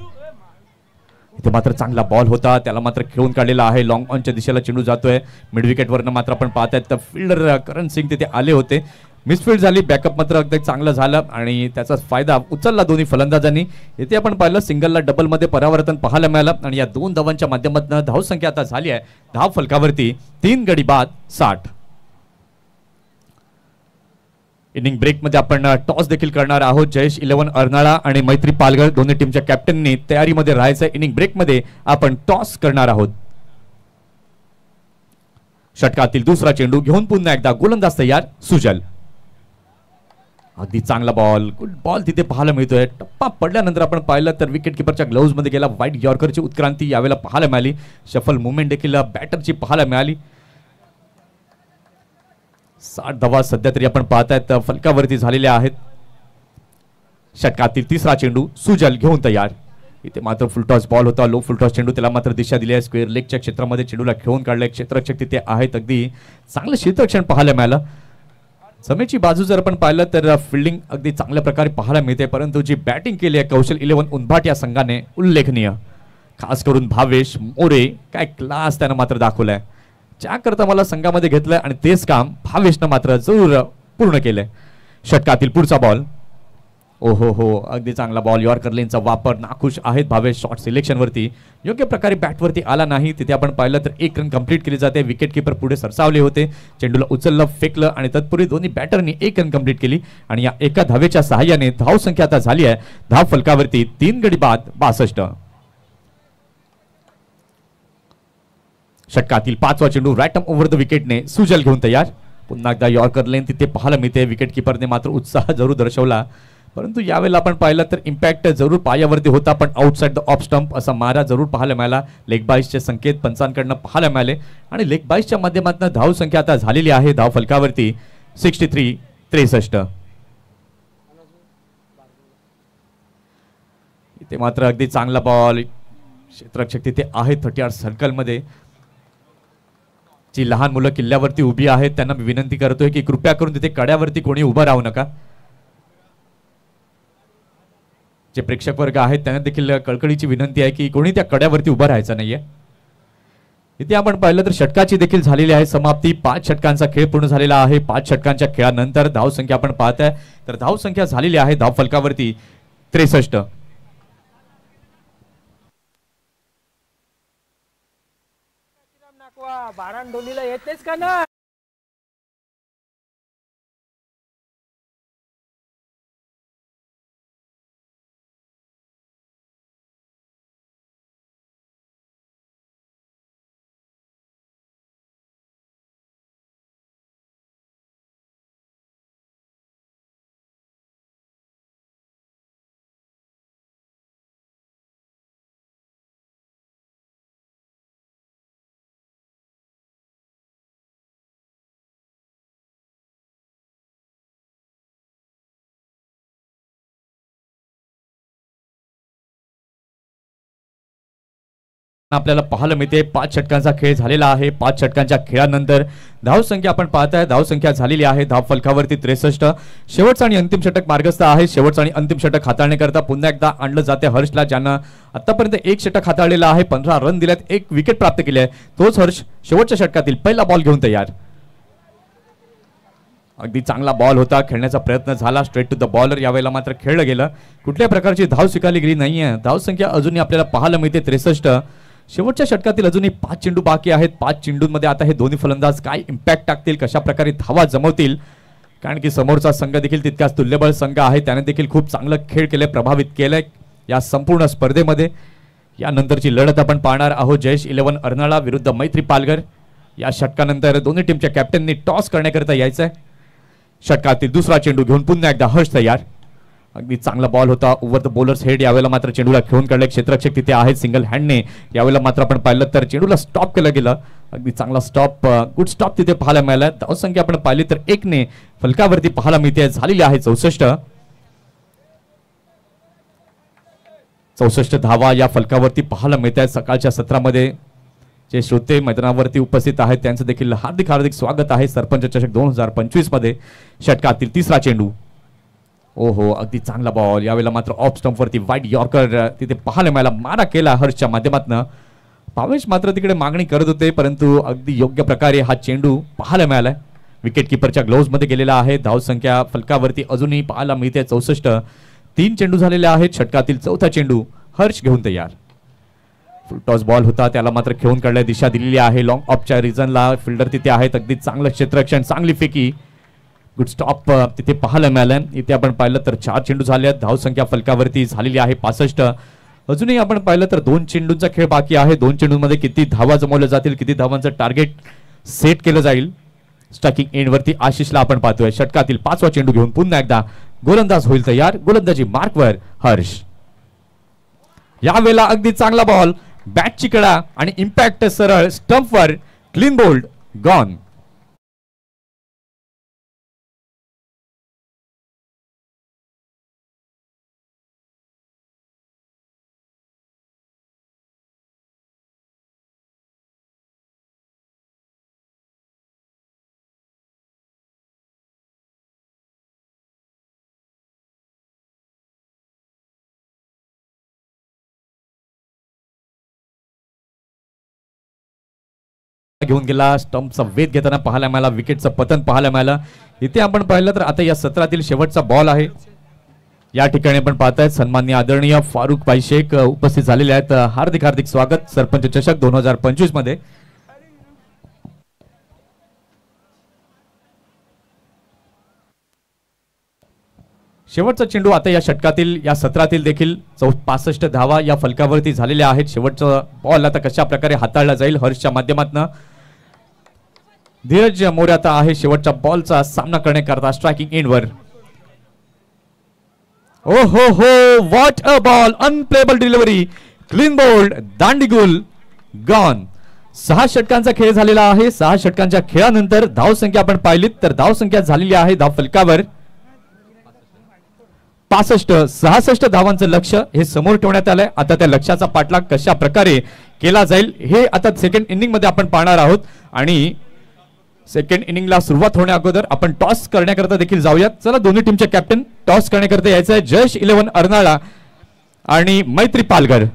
[SPEAKER 1] इथे मात्र चांगला बॉल होता, त्याला मात्र खेळून काढलेला आहे. लॉंग ऑनच्या दिशेला चेंडू जातोय. मिड विकेटवरनं मात्र आपण पाहतायत तर फिल्डर करण सिंग तिथे आले होते. मिसफील्ड झाली, बॅकअप मात्र अगदी चांगलं झालं आणि त्याचा फायदा उचलला दोन्ही फलंदाजांनी. इथे आपण पाहिलं सिंगलला डबलमध्ये परावर्तन पाहायला मिळालं आणि या 2 धावांच्या माध्यमातून धावसंख्या आता झाली आहे धाव फलकावरती 3 गडी बाद 60. इनिंग ब्रेक मध्ये आपण टॉस देखील करणार आहोत. जयेश 11 अर्नाळा आणि मैत्री पालघर दोन्ही टीमच्या कॅप्टननी तयारीमध्ये राहायचं. इनिंग ब्रेक मध्ये आपण टॉस करणार आहोत. षटकातील दुसरा चेंडू घेऊन पुन्हा एकदा गोलंदाज तयार सुजल. अगदी चांगला बॉल, गुड बॉल तिथे पाहायला मिळतोय. टप्पा पडल्यानंतर आपण पाहिलं तर विकेट किपरच्या ग्लोव्ज मध्ये गेला. वाईट यॉर्करची उत्क्रांती यावेळेला पाहायला मिळाली. शफल मुवमेंट देखील बॅटरची पाहायला मिळाली. 60 धावा सध्या तरी आपण पाहतायत फलकावरती झालेल्या आहेत. षटकातील तिसरा चेंडू सुजल घेऊन तयार. इथे मात्र फुलटॉस बॉल होता, लो फुलटॉस चेंडू, त्याला मात्र दिशा दिली आहे. स्क्वेअर लेगच्या क्षेत्रामध्ये चेंडूला खेळून काढलंय. क्षेत्ररक्षक तिथे आहेत, अगदी चांगलं क्षेत्ररक्षण पाहायला मिळालं. जमेची बाजू जर आपण पाहिलं तर फिल्डिंग अगदी चांगल्या प्रकारे पाहायला मिळते, परंतु जी बॅटिंग केली आहे कौशल 11 उनभाट या संघाने उल्लेखनीय. खास करून भावेश मोरे, काय क्लास त्यानं मात्र दाखवलाय. ज्याकरता मला संघामध्ये घेतलंय आणि तेच काम भावेशनं मात्र जरूर पूर्ण केलंय. षटकातील पुढचा बॉल, ओहो हो, अगदी चांगला बॉल. यॉर्कर लेनचा वापर, नाखुश आहेत भावेश शॉट सिलेक्शन वरती. योग्य प्रकारे बॅटवरती आला नाही. तिथे आपण पाहिलं तर 1 रन कंप्लीट केली जाते. विकेट किपर पुढे सरसावले होते, चेंडूला उचललं, फेकलं आणि तत्पूर्वी दोन्ही बॅटरनी 1 रन कंप्लीट केली आणि या एका धावेच्या सहाय्याने धाव संख्या आता झाली आहे धाव फलकावरती 3 गडी बाद 62. षटकातील 5वा चेंडू रॅटम ओव्हर द विकेटने सुजल घेऊन तयार. पुन्हा एकदा यॉर्कर लेन तिथे पाहायला मिळते. विकेट किपरने मात्र उत्साह जरूर दर्शवला, परंतु यावेळेला आपण पाहिलं तर इम्पॅक्ट जरूर पायावरती होता, पण आउटसाइड द ऑफ स्टंप असा मारा जरूर पाहायला मिळाला. लेग बाईसचे संकेत पंचांकडनं पाहायला मिळाले आणि लेग बाईसच्या माध्यमातून धाव संख्या आता झालेली आहे धाव फलकावरती 63. इथे मात्र अगदी चांगला बॉल. क्षेत्ररक्षक तिथे आहे 30 सर्कल मध्ये. जी लहान मुलं किल्ल्यावरती उभी आहेत त्यांना मी विनंती करतोय की कृपया करून तिथे कड्यावरती कोणी उभं राहू नका. जे प्रेक्षक वर्ग आहेत त्यांना देखील कळकळीची विनंती आहे की कोणी त्या कड्यावरती उभं राहायचं नाहीये. इथे आपण पाहिलं तर षटकाची देखील झालेली आहे समाप्ती. 5 षटकांचा खेळ पूर्ण झालेला आहे. 5 षटकांच्या खेळानंतर धाव संख्या आपण पाहताय तर धाव संख्या झालेली आहे धाव फलकावरती 63.
[SPEAKER 2] बारांडोलीला येतेच का ना.
[SPEAKER 1] आपल्याला पाहायला मिळते 5 षटकांचा खेळ झालेला आहे. 5 षटकांच्या खेळानंतर धावसंख्या आपण पाहताय, धावसंख्या झालेली आहे धाव फलकावरती 63. शेवटचा आणि अंतिम षटक मार्गस्थ आहे. शेवटचा आणि अंतिम षटक हाताळण्याकरता पुन्हा एकदा आणलं जाते हर्षला, ज्यानं आतापर्यंत एक षटक हाताळलेलं आहे, 15 रन दिलेत, एक विकेट प्राप्त केली आहे. तोच हर्ष शेवटच्या षटकातील पहिला बॉल घेऊन तयार. अगदी चांगला बॉल होता, खेळण्याचा प्रयत्न झाला, स्ट्रेट टू द बॉलर. यावेळेला मात्र खेळलं गेलं, कुठल्याही प्रकारची धाव स्वीकारली गेली नाहीये. धावसंख्या अजूनही आपल्याला पाहायला मिळते 63. शेवटच्या षटकातील अजूनही 5 चेंडू बाकी आहेत. 5 चेंडूंमध्ये आता हे दोन्ही फलंदाज काय इम्पॅक्ट टाकतील, कशा प्रकारे धावा जमवतील, कारण की समोरचा संघ देखील तितकाच तुल्यबळ संघ आहे. त्याने देखील खूप चांगलं खेळ केले, प्रभावित केलंय या संपूर्ण स्पर्धेमध्ये. यानंतरची लढत आपण पाहणार आहोत जयेश 11 अर्नाळा विरुद्ध मैत्री पालघर. या षटकानंतर दोन्ही टीमच्या कॅप्टननी टॉस करण्याकरता यायचंय. षटकातील दुसरा चेंडू घेऊन पुन्हा एकदा हर्ष तयार. अगदी चांगला बॉल होता, ओव्हर द बॉलर्स हेड. यावेळेला मात्र चेंडूला खेळून काढले, क्षेत्ररक्षक तिथे आहेत सिंगल हँडने. यावेळेला मात्र आपण पाहिलं तर चेंडूला स्टॉप केलं गेलं. अगदी चांगला स्टॉप, गुड स्टॉप तिथे पाहायला मिळाला. धावसंख्या आपण पाहिली तर 1 ने फलकावरती पाहायला मिळते, झालेली आहे 64 धावा या फलकावरती पाहायला मिळत आहेत. सकाळच्या सत्रामध्ये जे श्रोते मैदानावरती उपस्थित आहेत त्यांचं देखील हार्दिक हार्दिक स्वागत आहे सरपंच चषक 2025 मध्ये. षटकातील तिसरा चेंडू, ओहो अगदी चांगला बॉल. यावेळेला मात्र ऑफ स्टंप वरती वाईट यॉर्कर तिथे पाहायला मिळाला, मारा केला हर्षच्या माध्यमातून. भावेश मात्र तिकडे मागणी करत होते, परंतु अगदी योग्य प्रकारे हा चेंडू पाहायला मिळालाय. विकेट किपरच्या ग्लोव्ज मध्ये गेलेला आहे. धावसंख्या फलकावरती अजूनही पाहायला मिळते 64. 3 चेंडू झालेले आहेत. षटकातील चौथा चेंडू हर्ष घेऊन तयार. फुल टॉस बॉल होता, त्याला मात्र खेळून काढल्या, दिशा दिलेली आहे लॉंग ऑफच्या रिजनला. फिल्डर तिथे आहेत, अगदी चांगलं क्षेत्ररक्षण, चांगली फेकी, गुड स्टॉप तिथे पाहायला मिळालं. इथे आपण पाहिलं तर 4 चेंडू झाले आहेत. धावसंख्या फलकावरती झालेली आहे 65. अजूनही आपण पाहिलं तर 2 चेंडूंचा खेळ बाकी आहे. 2 चेंडूंमध्ये किती धावा जमवल्या जातील, किती धावांचं टार्गेट सेट केलं जाईल. स्ट्रायकिंग एंड वरती आशिषला आपण पाहतोय. षटकातील 5वा चेंडू घेऊन पुन्हा एकदा गोलंदाज होईल तयार. गोलंदाजी मार्कवर हर्ष. यावेळेला अगदी चांगला बॉल, बॅटची कडा आणि इम्पॅक्ट सरळ स्टंपवर, क्लीन बोल्ड, गॉन. घेऊन गेला, स्टंपचा वेध घेताना पाहायला मिळाला, विकेटचं पतन पाहायला मिळालं. इथे आपण पाहिलं तर आता या सत्रातील शेवटचा बॉल आहे. या ठिकाणी आपण पाहतायत सन्माननीय आदरणीय फारुख भाई शेख उपस्थित झालेले आहेत. हार्दिक हार्दिक स्वागत सरपंच चषक 2025 मध्ये. शेवटचा चेंडू आता या षटकातील या सत्रातील देखील 65 धावा या फलकावरती झालेल्या आहेत. शेवटचा बॉल आता कशा प्रकारे हाताळला जाईल हर्षच्या माध्यमातून. धीरज मोरे आता आहे शेवटच्या बॉलचा सामना करण्याकरता स्ट्रायकिंग एंडवर. ओ हो what a ball, unplayable delivery, clean bowled, दांडीगुल, गॉन. 6 षटकांचा खेळ झालेला आहे. 6 षटकांच्या खेळानंतर धावसंख्या आपण पाहिलीत तर धावसंख्या झालेली आहे धाव फलकावर 65. 66 धावांचं लक्ष हे समोर ठेवण्यात आलंय. आता त्या लक्ष्याचा पाठलाग कशा प्रकारे केला जाईल हे आता सेकंड इनिंग मध्ये आपण पाहणार आहोत. आणि सेकंड इनिंगला सुरुवात होण्या अगोदर आपण टॉस करण्याकरता देखील जाऊयात. चला दोन्ही टीमचे कॅप्टन टॉस करण्याकरता यायचं आहे. जयेश 11 अर्नाळा आणि मैत्री पालघर.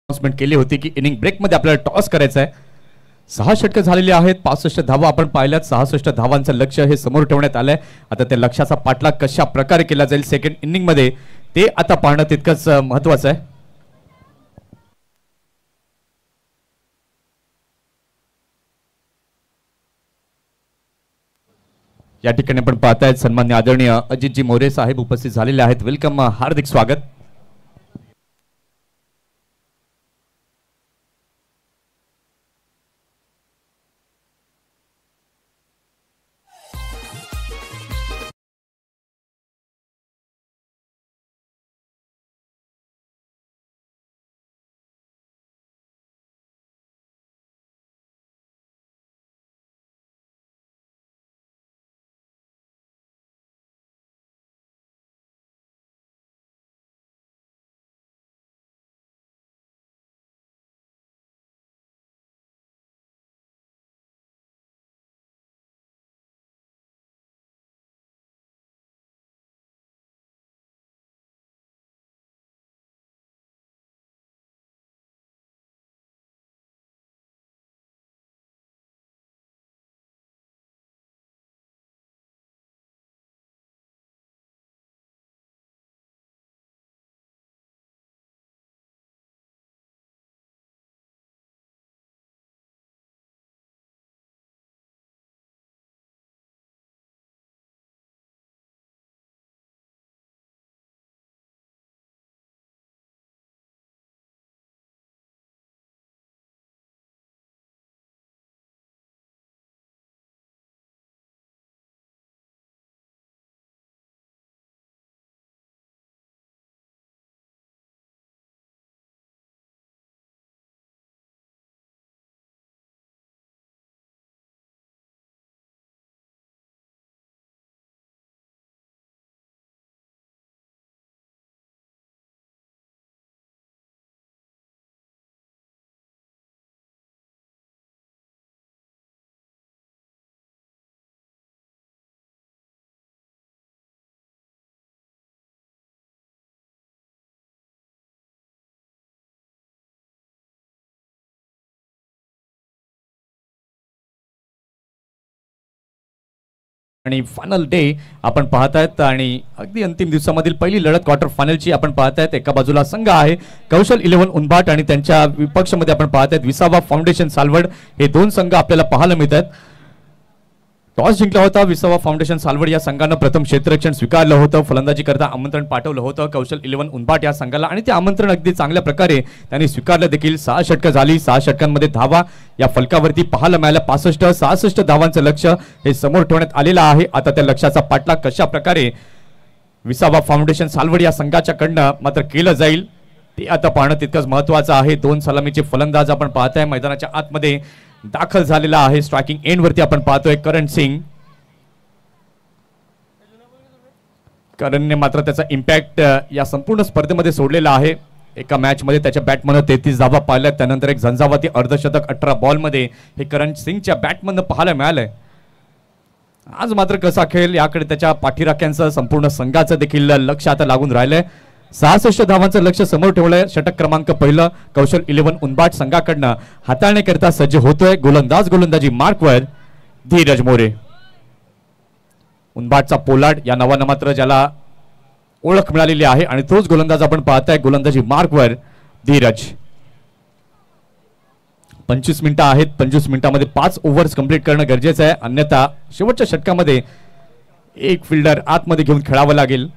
[SPEAKER 1] अनाउन्समेंट केली होती की इनिंग ब्रेक मध्ये आपल्याला टॉस करायचा आहे. 6 षटकं झालेली आहेत, 65 धावा आपण पाहिल्यात. 66 धावांचं लक्ष्य हे समोर ठेवण्यात आलंय. आता त्या लक्ष्याचा पाठलाग कशा प्रकारे केला जाईल सेकंड इनिंग मध्ये ते आता पाहणं तितकंच महत्वाचं आहे. या ठिकाणी आपण पाहतायत सन्मान्य आदरणीय अजितजी मोरे साहेब उपस्थित झालेले आहेत. वेलकम, हार्दिक स्वागत. आणि फायनल डे आपण पाहतायत आणि अगदी अंतिम दिवसामधील पहिली लढत क्वार्टर फायनलची आपण पाहतायत. एका बाजूला संघ आहे कौशल 11 उनबाट आणि त्यांच्या विपक्षामध्ये आपण पाहतायत विसावा फाउंडेशन सालवड. हे दोन संघ आपल्याला पाहायला मिळतात. टॉस जिंकला होता विसावा फाउंडेशन सालवड या संघानं प्रथम क्षेत्ररक्षण स्वीकारलं होतं. फलंदाजी करता आमंत्रण पाठवलं होतं कौशल 11 उनबाट या संघाला आणि ते आमंत्रण अगदी चांगल्या प्रकारे त्यांनी स्वीकारलं देखील. 6 षटकं झाली. 6 षटकांमध्ये धावा या फलकावरती पाहायला मिळाल्या. 65 धावांचं लक्ष्य हे समोर ठेवण्यात आलेलं आहे. आता त्या लक्ष्याचा पाठलाग कशा प्रकारे विसावा फाउंडेशन सालवड या संघाच्याकडनं मात्र केलं जाईल ते आता पाहणं तितकंच महत्वाचं आहे. 2 सलामीचे फलंदाज आपण पाहताय मैदानाच्या आतमध्ये दाखल झालेला आहे. स्ट्रायकिंग एंड वरती आपण पाहतोय करण सिंग. करणने मात्र त्याचा इम्पॅक्ट या संपूर्ण स्पर्धेमध्ये सोडलेला आहे. एका मॅच मध्ये त्याच्या बॅटमन 33 धावा पाहिल्या. त्यानंतर एक झंझावाती अर्धशतक 18 बॉल मध्ये हे करण सिंगच्या बॅटमन पाहायला मिळालंय. आज मात्र कसा खेळ याकडे त्याच्या पाठीराख्यांचं संपूर्ण संघाचं देखील लक्ष आता लागून राहिलंय. 66 धावांचं लक्ष समोर ठेवलंय. षटक क्रमांक पहिलं कौशल 11 उनबाट संघाकडनं हाताळण्याकरता सज्ज होतोय. गोलंदाजी मार्कवर धीरज मोरे. उनबाटचा पोलार्ड या नावानं मात्र ज्याला ओळख मिळालेली आहे आणि तोच गोलंदाज आपण पाहताय. गोलंदाजी मार्कवर धीरज. 25 मिनिटं आहेत. 25 मिनिटांमध्ये 5 ओव्हर्स कंप्लीट करणं गरजेचं आहे. अन्यथा शेवटच्या षटकामध्ये एक फिल्डर आतमध्ये घेऊन खेळावं लागेल.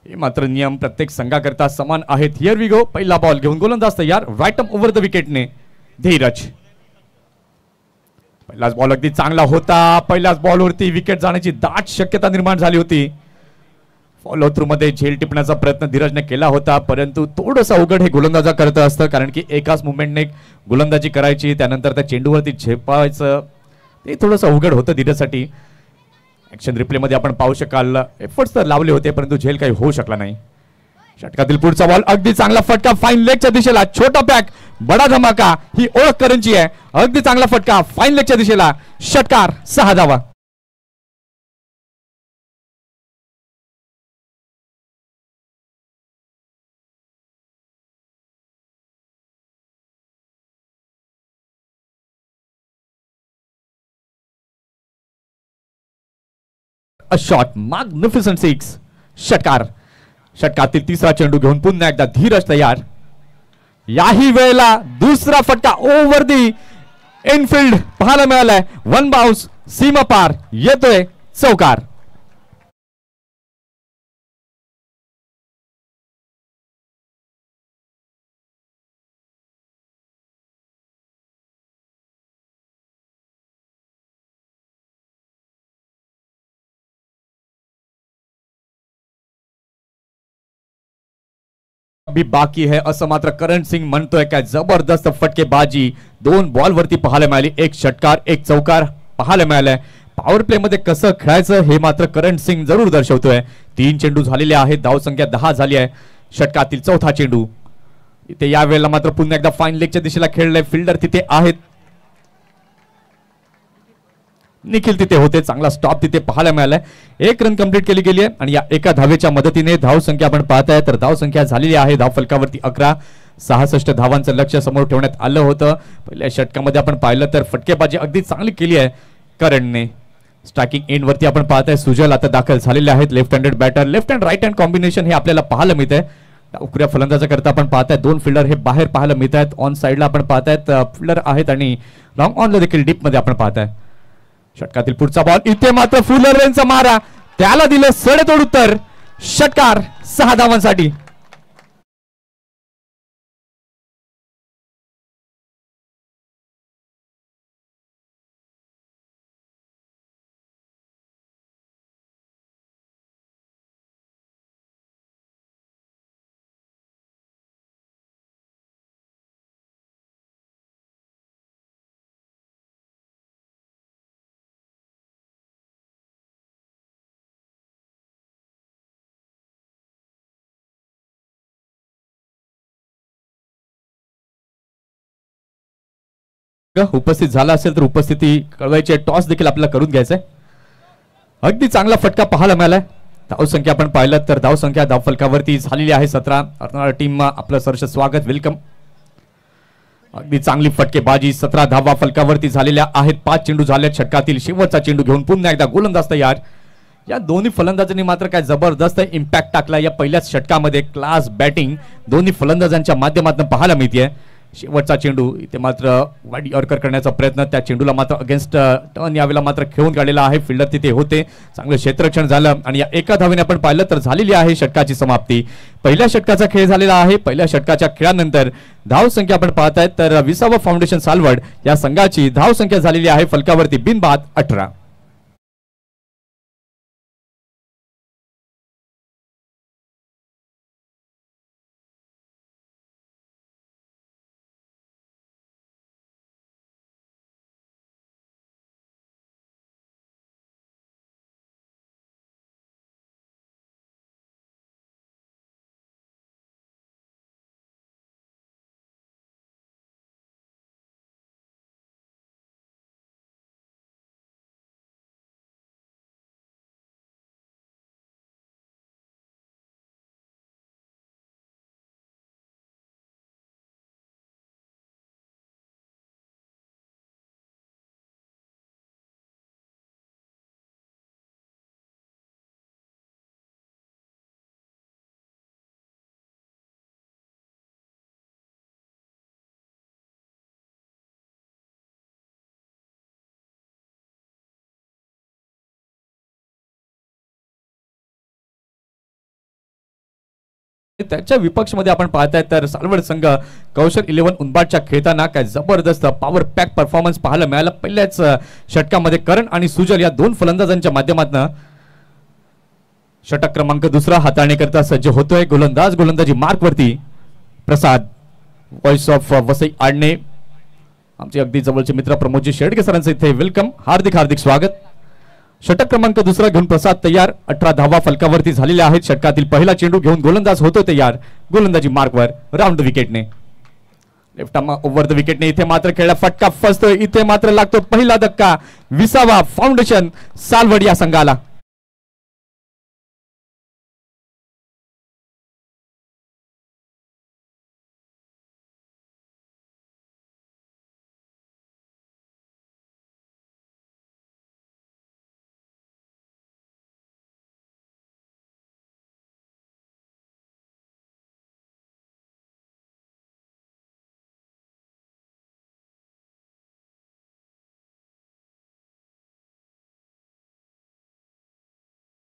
[SPEAKER 1] हे मात्र नियम प्रत्येक संघाकरता समान आहेत. Here we go. पहिला बॉल घेऊन गोलंदाज तयार. राईट अप ओव्हर द विकेटने धीरज. पहिलाच बॉल अगदी चांगला होता. पहिल्याच बॉलवरती विकेट जाण्याची दाट शक्यता निर्माण झाली होती. फॉलो थ्रू मध्ये झेल टिपण्याचा प्रयत्न धीरजने केला होता परंतु थोडंसं अवघड हे गोलंदाजा करत असतं कारण की एकाच मुवमेंटने गोलंदाजी करायची त्यानंतर त्या चेंडूवरती झेपायचं ते थोडंसं अवघड होतं धीरजसाठी. ऍक्शन रिप्ले मध्ये आपण पाहू शकाल एफर्ट्स तर लावले होते परंतु झेल काही होऊ शकला नाही. षटकातील पुढचा बॉल अगदी चांगला फटका फाईन लेगच्या दिशेला. छोटा पॅक बडा धमाका ही ओळख करंची आहे. अगदी चांगला फटका फाईन लेगच्या दिशेला. षटकार 6 धावा. अ शॉट, मॅग्निफिसंट सिक्स. षटकार. षटकातील तिसरा चेंडू घेऊन पुन्हा एकदा धीरज तयार. याही वेळेला दुसरा फटका ओव्हर दी इनफिल्ड पाहायला मिळालाय. वन बाउन्स सीमा पार येतोय चौकार. अभी बाकी है असं मात्र करण सिंग म्हणतोय. काय जबरदस्त फटकेबाजी दोन बॉल वरती पाहायला मिळाली. एक षटकार एक चौकार पाहायला मिळालाय. पॉवर प्ले मध्ये कसं खेळायचं हे मात्र करण सिंग जरूर दर्शवतोय. 3 चेंडू झालेले आहेत. धाव संख्या 10 झाली आहे. षटकातील चौथा चेंडू इथे या वेळेला मात्र पुन्हा एकदा फाईन लेगच्या दिशेला खेळलाय. फिल्डर तिथे आहेत. निखिल तिथे होते. चांगला स्टॉप तिथे पाहायला मिळालाय. 1 रन कंप्लीट केली गेली आहे आणि या एका धावेच्या मदतीने धाव संख्या आपण पाहताय तर धाव संख्या झालेली आहे धाव फलकावरती 11. 66 धावांचं लक्ष्य समोर ठेवण्यात आलं होतं. पहिल्या षटकामध्ये आपण पाहिलं तर फटकेबाजी अगदी चांगली केली आहे करणने. स्ट्रायकिंग एंड वरती आपण पाहताय सुजल आता दाखल झालेले आहेत. Left handed batter. Left hand right hand combination हे आपल्याला पाहायला मिळत आहे. उकऱ्या फलंदाजा करता आपण पाहताय 2 फिल्डर हे बाहेर पाहायला मिळत आहेत. ऑन साइडला आपण पाहतायत फिल्डर आहेत आणि लॉंग ऑनला देखील डीप मध्ये आपण पाहताय. षटकातील पुढचा बॉल इथे मात्र फुलर रेंजचा मारा त्याला दिलं सडेतोड उत्तर. षटकार 6 धावांसाठी. उपस्थित झाला असेल तर उपस्थिती कळवायची. टॉस देखील आपल्याला करून घ्यायचंय. अगदी चांगला फटका पाहायला मिळालाय. धाव संख्या आपण पाहिलं तर धाव संख्या धाव फलकावरती झालेली आहे 17. अर्नाळा टीम आपलं सहर्ष स्वागत वेलकम. अगदी चांगली फटकेबाजी 17 धावा फलकावरती झालेल्या आहेत. 5 चेंडू झाले. षटकातील शेवटचा चेंडू घेऊन पुन्हा एकदा गोलंदाज तयार. या दोन्ही फलंदाजांनी मात्र काय जबरदस्त इम्पॅक्ट टाकला या पहिल्याच षटकामध्ये. क्लास बॅटिंग दोन्ही फलंदाजांच्या माध्यमातून पाहायला मिळते. शेवटचा चेंडू इथे मात्र वाईड यॉर्कर करण्याचा प्रयत्न. त्या चेंडूला मात्र अगेन्स्ट टर्न यावेळेला मात्र खेळून काढलेला आहे. फिल्डर तिथे होते. चांगलं क्षेत्ररक्षण झालं आणि या एका धावेने आपण पाहिलं तर झालेली आहे षटकाची समाप्ती. पहिल्या षटकाचा खेळ झालेला आहे. पहिल्या षटकाच्या खेळानंतर धाव संख्या आपण पाहतायत तर विसावा फाउंडेशन सालवड या संघाची धाव संख्या झालेली आहे फलकावरती बिनबाद 18. त्याच्या विपक्षमध्ये आपण पाहताय तर सालवड संघ कौशल 11 उंबाडच्या खेळताना काय जबरदस्त पॉवर पॅक परफॉर्मन्स पाहायला मिळाला. पहिल्याच षटकामध्ये करण आणि सुजल या 2 फलंदाजांच्या माध्यमातून षटक क्रमांक 2 हाताळण्याकरता सज्ज होतोय. गोलंदाजी मार्क वरती प्रसाद. व्हॉइस ऑफ वसई आडणे आमचे अगदी जवळचे मित्र प्रमोदजी शेडगे सरांचं इथे वेलकम. हार्दिक स्वागत. षटक क्रमांक 2 घेऊन प्रसाद तयार. 18 धावा फलकावरती झालेल्या आहेत. षटकातील पहिला चेंडू घेऊन गोलंदाज होतो तयार. गोलंदाजी मार्कवर राऊंड द विकेटने. लेफ्ट ओव्हर द विकेटने इथे मात्र खेळला फटका फसतोय. इथे मात्र लागतो पहिला धक्का. विसावा फाउंडेशन सालवड या संघाला.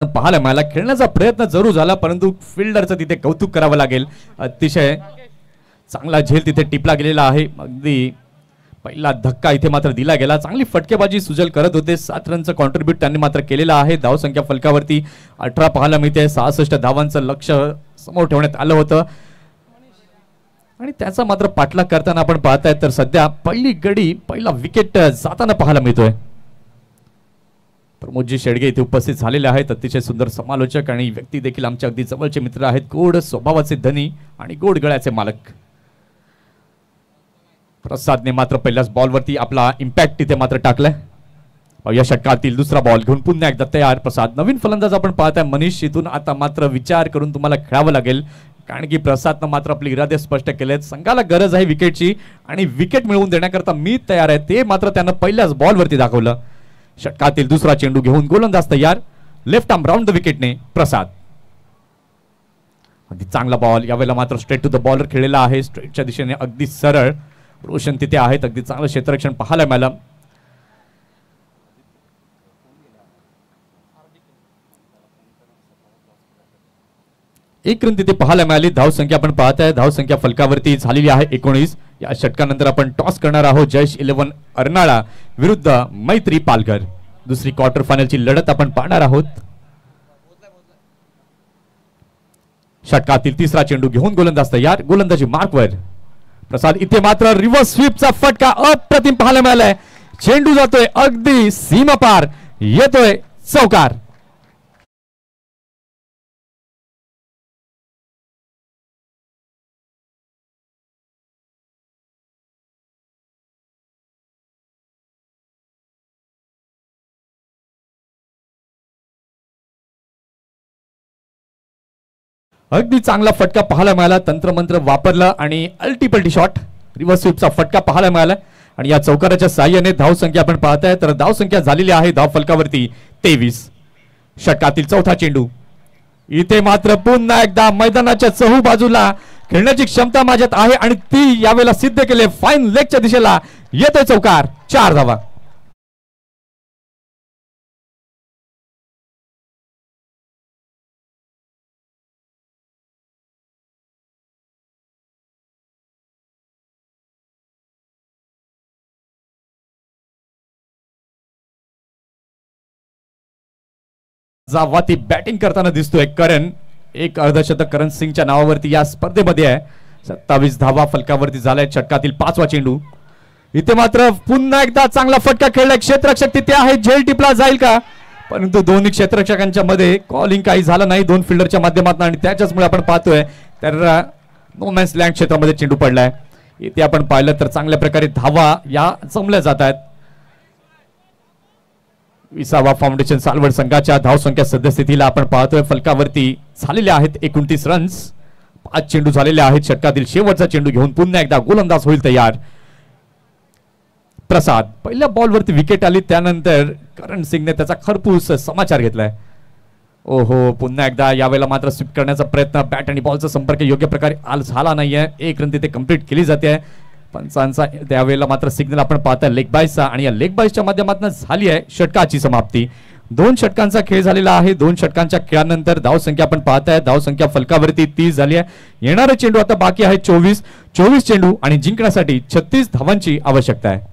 [SPEAKER 1] पाहायला मिळाला. खेळण्याचा प्रयत्न जरूर झाला परंतु फिल्डरचं तिथे कौतुक करावं लागेल. अतिशय चांगला झेल तिथे टिपला गेलेला आहे. अगदी पहिला धक्का इथे मात्र दिला गेला. चांगली फटकेबाजी सुजल करत होते. 7 रनचं कॉन्ट्रीब्यूट त्यांनी मात्र केलेलं आहे. धावसंख्या फलकावरती 18 पाहायला मिळते. 66 धावांचं लक्ष समोर ठेवण्यात आलं होतं आणि त्याचा मात्र पाठलाग करताना आपण पाहताय तर सध्या पहिली गडी पहिला विकेट जाताना पाहायला मिळतोय. प्रमोदजी शेडगे इथे उपस्थित झालेले आहेत. अतिशय सुंदर समालोचक आणि व्यक्ती देखील आमच्या अगदी जवळचे मित्र आहेत. गोड स्वभावाचे धनी आणि गोड गळ्याचे मालक. प्रसादने मात्र पहिल्याच बॉलवरती आपला इम्पॅक्ट तिथे मात्र टाकलाय. या षटकातील दुसरा बॉल घेऊन पुन्हा एकदा तयार प्रसाद. नवीन फलंदाज आपण पाहताय मनीष. इथून आता मात्र विचार करून तुम्हाला खेळावं लागेल कारण की प्रसादनं मात्र आपले इरादे स्पष्ट केलेत. संघाला गरज आहे विकेटची आणि विकेट मिळवून देण्याकरता मी तयार आहे ते मात्र त्यानं पहिल्याच बॉलवरती दाखवलं. षटकातील दुसरा चेंडू घेऊन गोलंदाज तयार. लेफ्ट आर्म राऊंड द विकेटने प्रसाद. अगदी चांगला बॉल यावेळेला मात्र स्ट्रेट टू द बॉलर खेळलेला आहे. स्ट्रेटच्या दिशेने अगदी सरळ. रोशन तिथे आहेत. अगदी चांगलं क्षेत्ररक्षण पाहायला मिळालं. एक रन तिथे पाहायला मिळाली. धावसंख्या आपण पाहताय धावसंख्या फलकावरती झालेली आहे 19. या षटकानंतर आपण टॉस करणार आहोत. जयश 11 अर्नाळा विरुद्ध मैत्री पालघर. दुसरी क्वार्टर फायनलची लढत आपण पाहणार आहोत. षटकातील तिसरा चेंडू घेऊन गोलंदाज तयार. गोलंदाजी मार्कवर प्रसाद. इथे मात्र रिव्हर्स स्वीपचा फटका अप्रतिम पाहायला मिळालाय. चेंडू जातोय अगदी सीमापार. येतोय चौकार. अगदी चांगला फटका पाहायला मिळाला. तंत्रमंत्र वापरलं आणि अल्टीपल्टी शॉट रिव्हर्स स्वीपचा फटका पाहायला मिळाला आणि या चौकाराच्या साहाय्याने धावसंख्या आपण पाहताय तर धावसंख्या झालेली आहे धाव फलकावरती 23. षटकातील चौथा चेंडू. इथे मात्र पुन्हा एकदा मैदानाच्या चहू बाजूला खेळण्याची क्षमता माझ्यात आहे आणि ती यावेळेला सिद्ध केले. फाईन लेगच्या दिशेला येतोय चौकार. 4 धावा. जावाती बॅटिंग करताना दिसतोय करण. एक अर्धशतक करण सिंगच्या नावावरती या स्पर्धेमध्ये आहे. 27 धावा फलकावरती झालाय. षटकातील 5वा चेंडू. इथे मात्र पुन्हा एकदा चांगला फटका खेळलाय. क्षेत्ररक्षक तिथे आहे. झेल टिपला जाईल का परंतु दोन्ही क्षेत्ररक्षकांच्या मध्ये कॉलिंग काही झालं नाही. 2 फिल्डरच्या माध्यमातून आणि त्याच्याचमुळे आपण पाहतोय तर नो मॅन्स लँड क्षेत्रामध्ये चेंडू पडलाय. इथे आपण पाहिलं तर चांगल्या प्रकारे धावा या जमल्या जात आहेत. 20वा फाउंडेशन सालवड संघाच्या धावसंख्या सद्यस्थितीला आपण पाहतोय फलकावरती झालेले आहेत 29 रन्स. 5 चेंडू झालेले आहेत. षटकातील शेवटचा चेंडू घेऊन पुन्हा एकदा गोलंदाज होईल तयार. प्रसाद. पहिल्या बॉलवरती विकेट आली त्यानंतर करण सिंगने त्याचा खरपूस समाचार घेतलाय. ओहो पुन्हा एकदा यावेळेला मात्र स्वीप करण्याचा प्रयत्न. बॅट आणि बॉलचा संपर्क योग्य प्रकारे झाला नाहीये. 1 रन तिथे कंप्लीट केली जाते. पंचांचा त्यावेळेला मात्र सिग्नल आपण पाहताय लेग बायचा आणि या लेग बायच्या माध्यमातून झाली आहे षटकाची समाप्ती. 2 षटकांचा खेळ झालेला आहे. 2 षटकांच्या खेळानंतर धावसंख्या आपण पाहताय धावसंख्या फलकावरती 30 झाली आहे. येणारे चेंडू आता बाकी आहे 24 चेंडू आणि जिंकण्यासाठी 36 धावांची आवश्यकता आहे.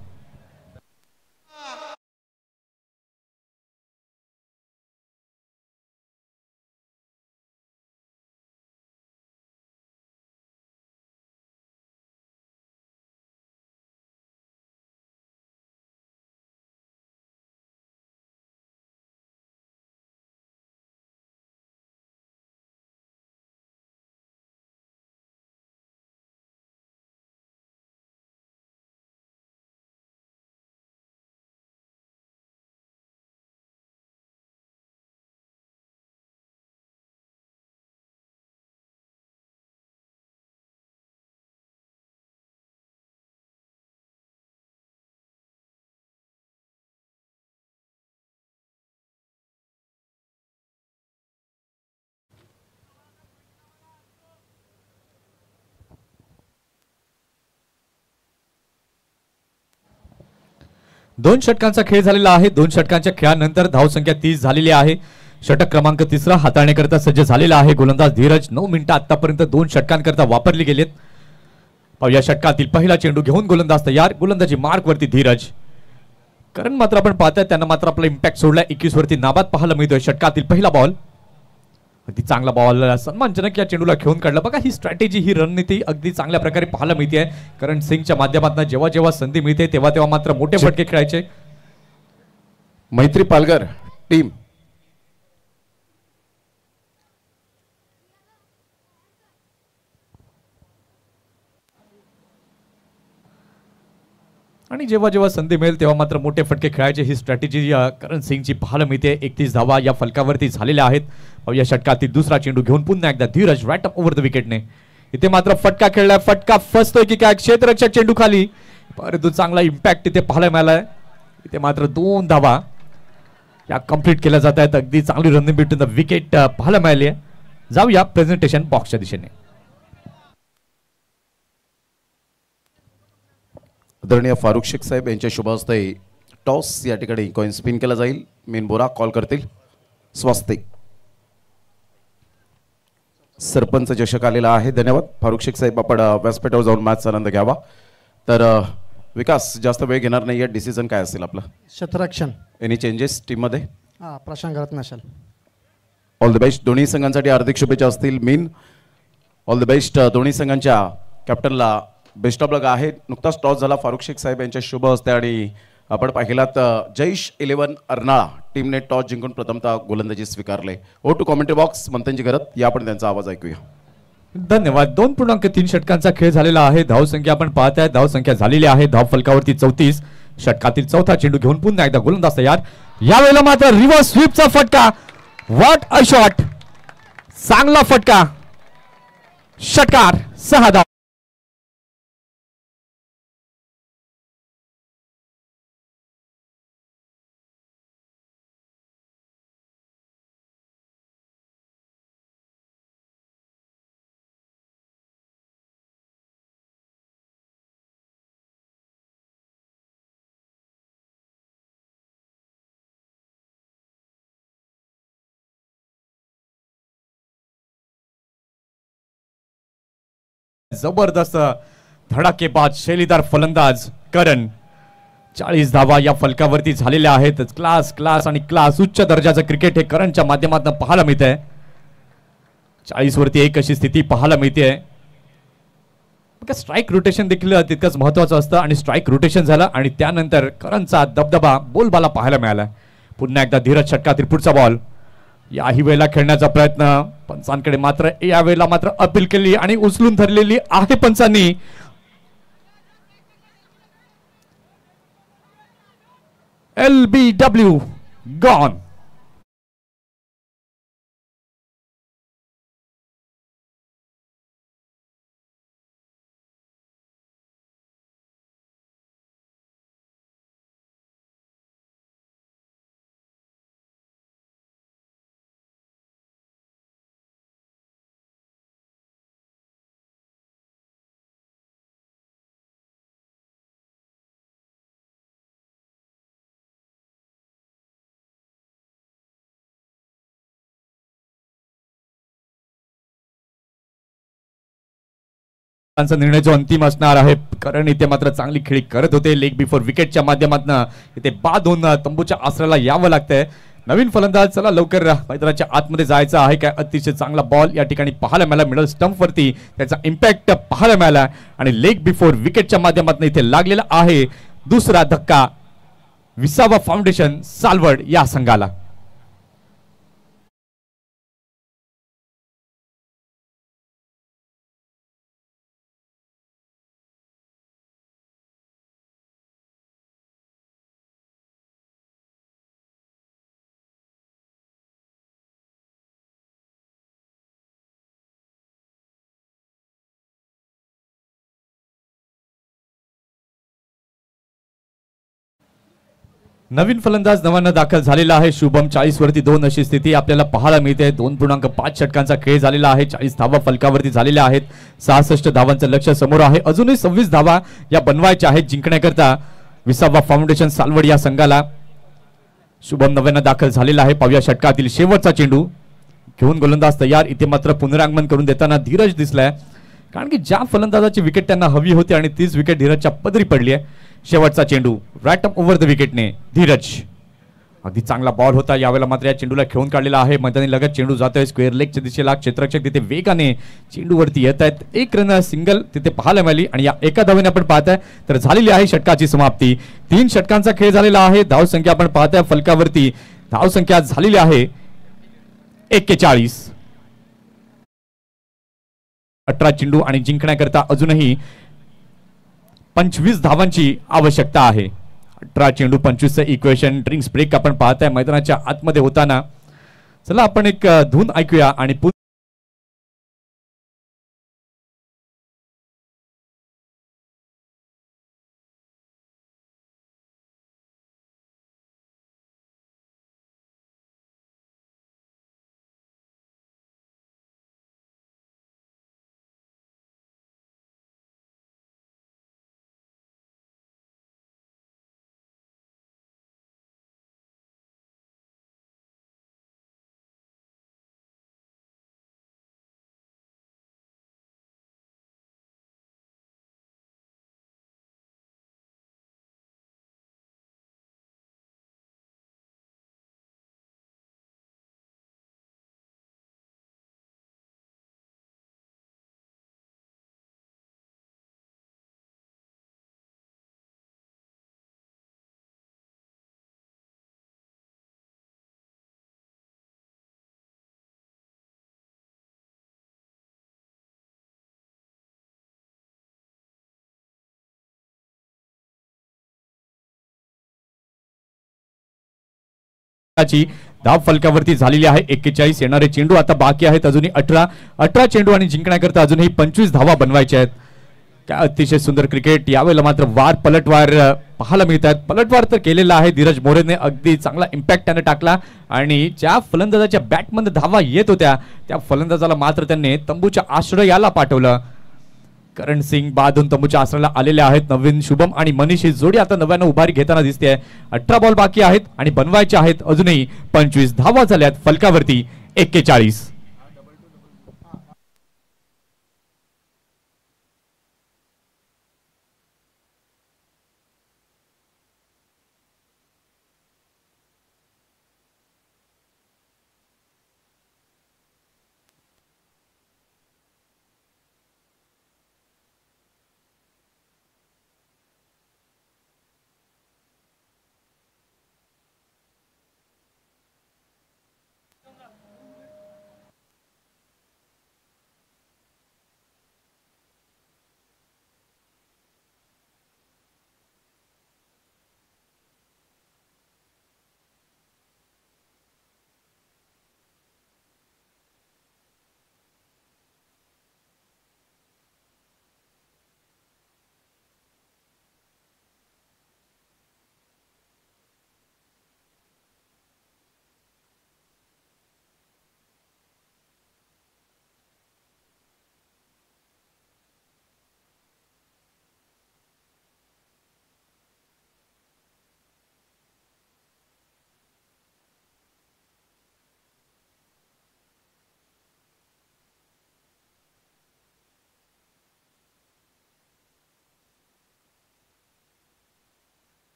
[SPEAKER 1] दोन षटकांचा खेळ झालेला आहे. 2 षटकांच्या खेळानंतर धावसंख्या 30 झालेली आहे. षटक क्रमांक 3 हाताळण्याकरता सज्ज झालेला आहे गोलंदाज धीरज. 9 मिनिटं आतापर्यंत 2 षटकांकरता वापरली गेलेत. पाहूया षटकातील पहिला चेंडू घेऊन गोलंदाज तयार. गोलंदाजी मार्क वरती धीरज. कारण मात्र आपण पाहताय त्यांना मात्र आपला इम्पॅक्ट सोडला. 21 वरती नाबाद पाहायला मिळतोय. षटकातील पहिला बॉल अगदी चांगला बॉल सन्मानजनक या चेंडूला घेऊन काढला. बघा ही स्ट्रॅटेजी ही रणनीती अगदी चांगल्या प्रकारे पाहायला मिळते. करण सिंगच्या माध्यमातून जेव्हा जेव्हा संधी मिळते तेव्हा तेव्हा मात्र मोठे फटके खेळायचे.
[SPEAKER 3] मैत्री पालघर टीम
[SPEAKER 1] आणि जेव्हा जेव्हा संधी मिळेल तेव्हा मात्र मोठे फटके खेळायचे ही स्ट्रॅटेजी करण सिंगची पाहायला मिळते. 31 धावा या फलकावरती झालेल्या आहेत. या षटकातील दुसरा चेंडू घेऊन पुन्हा एकदा धीरज राईट अप ओव्हर द विकेटने. इथे मात्र फटका खेळलाय. फटका फसतोय की काय क्षेत्ररक्षक चेंडू खाली, परंतु चांगला इम्पॅक्ट इथे पाहायला मिळालाय. इथे मात्र 2 धावा या कंप्लीट केल्या जात आहेत. अगदी चांगली रनिंग बिटवीन द विकेट पाहायला मिळाली आहे. जाऊया प्रेझेंटेशन बॉक्सच्या दिशेने.
[SPEAKER 3] आदरणीय फारुख शेख साहेब यांच्या शुभ हस्ते टॉस या ठिकाणी कॉइन स्पिन केला जाईल. मेन बोरा कॉल करतील. स्वस्तिक सरपंच चषक आलेला आहे. धन्यवाद फारुख शेख साहेब. आपण व्यासपीठावर जाऊन मॅचचा आनंद घ्यावा. तर विकास जास्त वेळ घेणार नाही आहे. डिसिजन काय असेल आपला?
[SPEAKER 4] क्षेत्ररक्षण.
[SPEAKER 3] एनी चेंजेस टीम मध्ये?
[SPEAKER 4] प्रशांत करत नसेल.
[SPEAKER 3] All the best. दोन्ही संघांसाठी हार्दिक शुभेच्छा असतील. मीन ऑल द बेस्ट. दोन्ही संघांच्या कॅप्टनला बेस्ट ऑफ लक आहे. नुकताच टॉस झाला फारुख शेख साहेब यांच्या शुभ हस्ते आणि आपण पाहिलात जैश 11 अर्नाळा टीमने टॉस जिंकून प्रथमतः गोलंदाजी स्वीकारले. ओ टू कॉमेंट्री बॉक्स मंथनजी करत या आपण त्यांचा आवाज ऐकूया.
[SPEAKER 1] धन्यवाद. 2.3 षटकांचा खेळ झालेला आहे. धाव संख्या आपण पाहताय. धाव संख्या झालेली आहे धाव फलकावरती 34. षटकातील चौथा चेंडू घेऊन पुन्हा एकदा गोलंदाज तयार. यावेळेला मात्र रिव्हर्स स्वीपचा फटका. What a shot. चांगला फटका. षटकार 6 धाव. जबरदस्त धडाकेबाज शैलीदार फलंदाज करण. 40 धावा या फलकावरती झालेल्या आहेत. क्लास क्लास आणि क्लास उच्च दर्जाचं क्रिकेट हे करणच्या माध्यमातून पाहायला मिळतंय. 40 वरती 1 अशी स्थिती पाहायला मिळते. स्ट्राईक रोटेशन देखील तितकंच महत्वाचं असतं आणि स्ट्राईक रोटेशन झालं आणि त्यानंतर करणचा दबदबा बोलबाला पाहायला मिळाला. पुन्हा एकदा धीरज. षटकातील पुढचा बॉल. याही वेळेला खेळण्याचा प्रयत्न पंचांकडे मात्र या वेळेला मात्र अपील केली आणि उचलून धरलेली आहे पंचांनी. LBW gone. निर्णय जो अंतिम असणार आहे. कारण इथे मात्र चांगली खेळी करत होते. लेग बिफोर विकेटच्या माध्यमातून इथे बाद होऊन तंबूच्या आसऱ्याला यावं लागतंय. नवीन फलंदाज. चला लवकर मैदानाच्या आतमध्ये जायचं आहे. काय अतिशय चांगला बॉल या ठिकाणी पाहायला मिळाला. मिडल स्टंप वरती त्याचा इम्पॅक्ट पाहायला मिळाला आणि लेग बिफोर विकेटच्या माध्यमातून इथे लागलेला आहे दुसरा धक्का. विसावा फाउंडेशन सालवड या संघाला. नवीन फलंदाज नव्यानं दाखल झालेला आहे शुभम. 40 वरती 2 अशी स्थिती आपल्याला पाहायला मिळते. 2.5 षटकांचा खेळ झालेला आहे. 40 धावा फलकावरती झालेल्या आहेत. 66 धावांचं लक्ष समोर आहे. अजूनही 26 धावा या बनवायच्या आहेत जिंकण्याकरता विसावा फाउंडेशन सालवड या संघाला. शुभम नव्यानं दाखल झालेला आहे. पाहूया षटकातील शेवटचा चेंडू घेऊन गोलंदाज तयार. इथे मात्र पुनरागमन करून देताना धीरज दिसलाय, कारण की ज्या फलंदाजाची विकेट त्यांना हवी होती आणि तीच विकेट धीरजच्या पदरी पडली आहे. शेवटचा चेंडू राईट अप ओव्हर द विकेटने धीरज. अगदी चांगला बॉल होता. यावेळेला मात्र या चेंडूला खेळून काढलेला आहे. मैदानी लगत चेंडू जातोय स्क्वेअर लेगच्या दिशेला. क्षेत्ररक्षक तिथे वेगाने चेंडूवरती येत आहेत. एक रन सिंगल तिथे पाहायला मिळाली आणि या एका धावेने आपण पाहताय तर झालेली आहे षटकाची समाप्ती. 3 षटकांचा खेळ झालेला आहे. धावसंख्या आपण पाहताय फलकावरती. धावसंख्या झालेली आहे 41. 18 चेंडू आणि जिंकण्याकरता अजूनही 25 धावांची आवश्यकता आहे. 18 चेंडू 25चं इक्वेशन. ड्रिंक्स ब्रेक आपण पाहताय मैदानाच्या आतमध्ये होताना. चला आपण एक धून ऐकूया आणि धाव फलकावरती झालेली आहे 41. येणारे चेंडू आता बाकी आहेत अजूनही 18 चेंडू आणि जिंकण्याकरता अजूनही 25 धावा बनवायच्या आहेत. काय अतिशय सुंदर क्रिकेट. यावेळेला मात्र पलटवार पाहायला मिळतात. पलटवार तर केलेला आहे धीरज मोरेने. अगदी चांगला इम्पॅक्ट त्याने टाकला आणि ज्या फलंदाजाच्या बॅटमध्ये धावा येत होत्या त्या फलंदाजाला मात्र त्यांनी तंबूच्या आश्रयाला पाठवलं. करण सिंग बादून तंबूच्या आश्रयाला आलेले आहेत. नवीन शुभम आणि मनीष ही जोडी आता नव्यानं उभारी घेताना दिसते. 18 बॉल बाकी आहेत आणि बनवायचे आहेत अजूनही 25 धावा झाल्यात फलकावरती 41.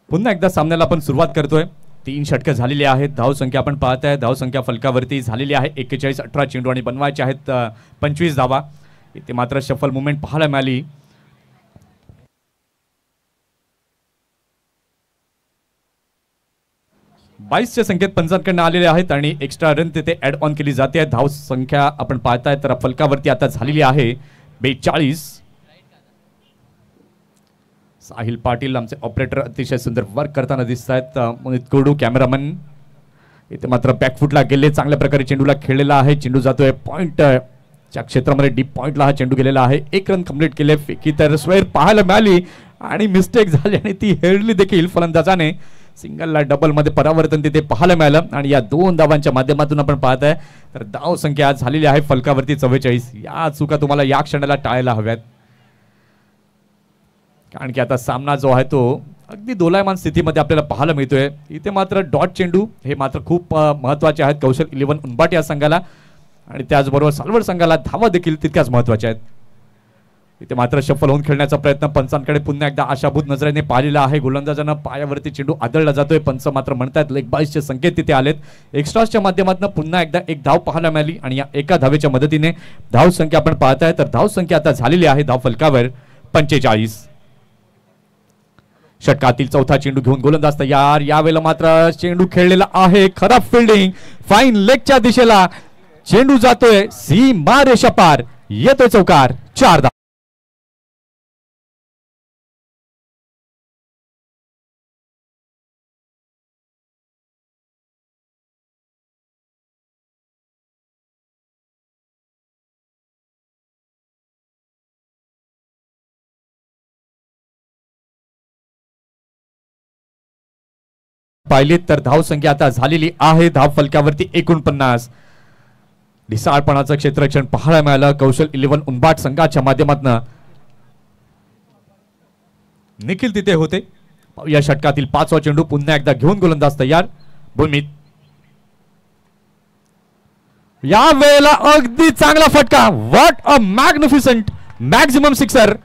[SPEAKER 1] पुन्हा एकदा सामन्याला आपण सुरुवात करतोय. 3 षटकं झालेली आहेत. धावसंख्या आपण पाहताय. धावसंख्या फलकावरती झालेली आहे 41. 18 चेंडू आणि बनवायचे आहेत 25 धावा. इथे मात्र शफल मुवमेंट पाहायला मिळाली. च्या संख्येत पंचांकडनं आलेले आहेत आणि एक्स्ट्रा रन तिथे ऍड ऑन केली जाते. धावसंख्या आपण पाहताय तर फलकावरती आता झालेली आहे 42. साहिल पाटील आमचे ऑपरेटर अतिशय सुंदर वर्क करताना दिसत आहेत. मोहित कोरडू कॅमेरामन इथे मात्र बॅकफुटला गेले, चांगल्या प्रकारे चेंडूला खेळलेला आहे. चेंडू जातोय पॉइंट च्या क्षेत्रामध्ये, डीप पॉइंटला हा चेंडू गेलेला आहे. 1 रन कंप्लीट केले. फेकी तर स्वेअर पाहायला मिळाली आणि मिस्टेक झाली आणि ती हेरली देखील फलंदाजाने. सिंगलला डबल मध्ये परावर्तन तिथे पाहायला मिळालं आणि या 2 धावांच्या माध्यमातून आपण पाहत आहे तर धाव संख्या झालेली आहे फलकावरती 44. या चुका तुम्हाला या क्षणाला टाळायला हव्यात, कारण की आता सामना जो आहे तो अगदी दोलायमान स्थितीमध्ये आपल्याला पाहायला मिळतोय. इथे मात्र डॉट चेंडू हे मात्र खूप महत्वाचे आहेत कौशल 11 उंबाट या संघाला, आणि त्याचबरोबर सालवड संघाला धावा देखील तितक्याच महत्वाच्या आहेत. इथे मात्र शफल होऊन खेळण्याचा प्रयत्न पंचांकडे पुन्हा एकदा आशाभूत नजरेने पाहिलेला आहे. गोलंदाजांना पायावरती चेंडू आदळला जातोय. पंच मात्र म्हणतात लेग बाईसचे संकेत तिथे आलेत. एक्स्ट्राच्या माध्यमातून पुन्हा एकदा एक धाव पाहायला मिळाली आणि या एका धावेच्या मदतीने धाव संख्या आपण पाहताय तर धाव संख्या आता झालेली आहे धाव फलकावर 45. षटकातील चौथा चेंडू घेऊन गोलंदाज तयार. यावेळेला मात्र चेंडू खेळलेला आहे, खराब फिल्डिंग, फाईन लेगच्या दिशेला चेंडू जातोय सीमा रेषा पार, येतोय चौकार. 4 धावा. पाहिलीत तर धाव संख्या आता झालेली आहे धाव फलकावरती 49. ढिसाळपणाचं क्षेत्ररक्षण पाहायला मिळालं कौशल 11 उंबाट संघाच्या माध्यमातून. निखिल तिथे होते. या षटकातील 5वा चेंडू पुन्हा एकदा घेऊन गोलंदाज तयार भूमीत. या वेळेला अगदी चांगला फटका, what a magnificent maximum sixer,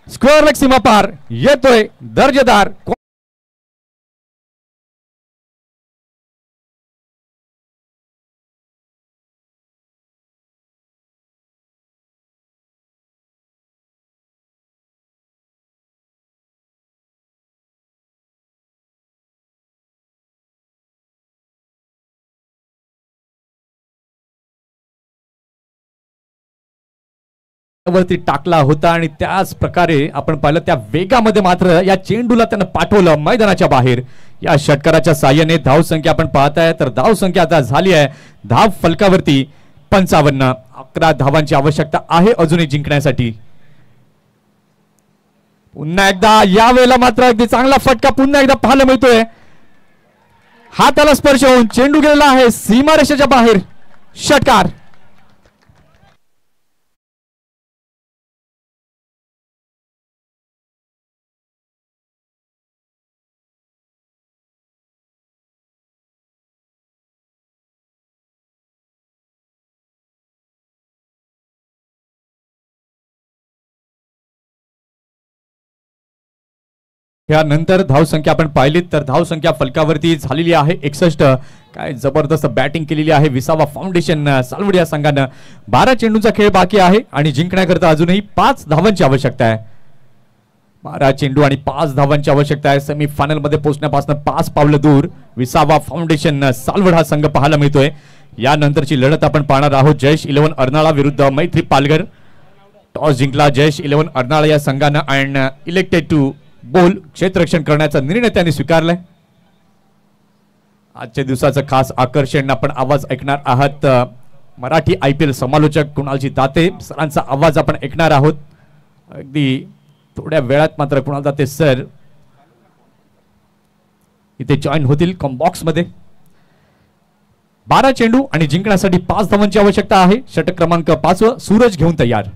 [SPEAKER 1] square leg सीमा पार, येतोय दर्जेदार. वरती टाकला होता आणि त्याच प्रकारे आपण पाहिलं त्या वेगामध्ये मात्र या चेंडूला त्यानं पाठवलं मैदानाच्या बाहेर. या षटकाराच्या साह्याने धाव संख्या आपण पाहताय तर धाव संख्या आता झाली आहे धाव फलकावरती 55. 11 धावांची आवश्यकता आहे अजूनही जिंकण्यासाठी. पुन्हा एकदा या वेळेला मात्र अगदी चांगला फटका पुन्हा एकदा पाहायला मिळतोय. हाताला स्पर्श होऊन चेंडू गेलेला आहे सीमारेषेच्या बाहेर. षटकार. यानंतर धाव संख्या आपण पाहिलीत तर धाव संख्या फलकावरती झालेली आहे 61. काय जबरदस्त बॅटिंग केलेली आहे विसावा फाउंडेशन सालवड या संघानं. 12 चेंडूंचा खेळ बाकी आहे आणि जिंकण्याकरता अजूनही 5 धावांची आवश्यकता आहे. 12 चेंडू आणि 5 धावांची आवश्यकता आहे. सेमी फायनल मध्ये पोहोचण्यापासून 5 पावलं दूर विसावा फाउंडेशन सालवड हा संघ पाहायला मिळतोय. यानंतरची लढत आपण पाहणार आहोत जयेश 11 अर्नाळा विरुद्ध मैत्री पालघर. टॉस जिंकला जयेश 11 अर्नाळा या संघानं अँड इलेक्टेड टू बोल, क्षेत्ररक्षण करण्याचा निर्णय त्यांनी स्वीकारलाय. आजच्या दिवसाचं खास आकर्षण आपण आवाज ऐकणार आहात मराठी IPL समालोचक कुणालजी दाते सरांचा आवाज आपण ऐकणार आहोत. अगदी थोड्या वेळात मात्र कुणाल दाते सर इथे जॉईन होतील कॉम्बॉक्स मध्ये. 12 चेंडू आणि जिंकण्यासाठी 5 धावांची आवश्यकता आहे. षटक क्रमांक 5 सूरज घेऊन तयार.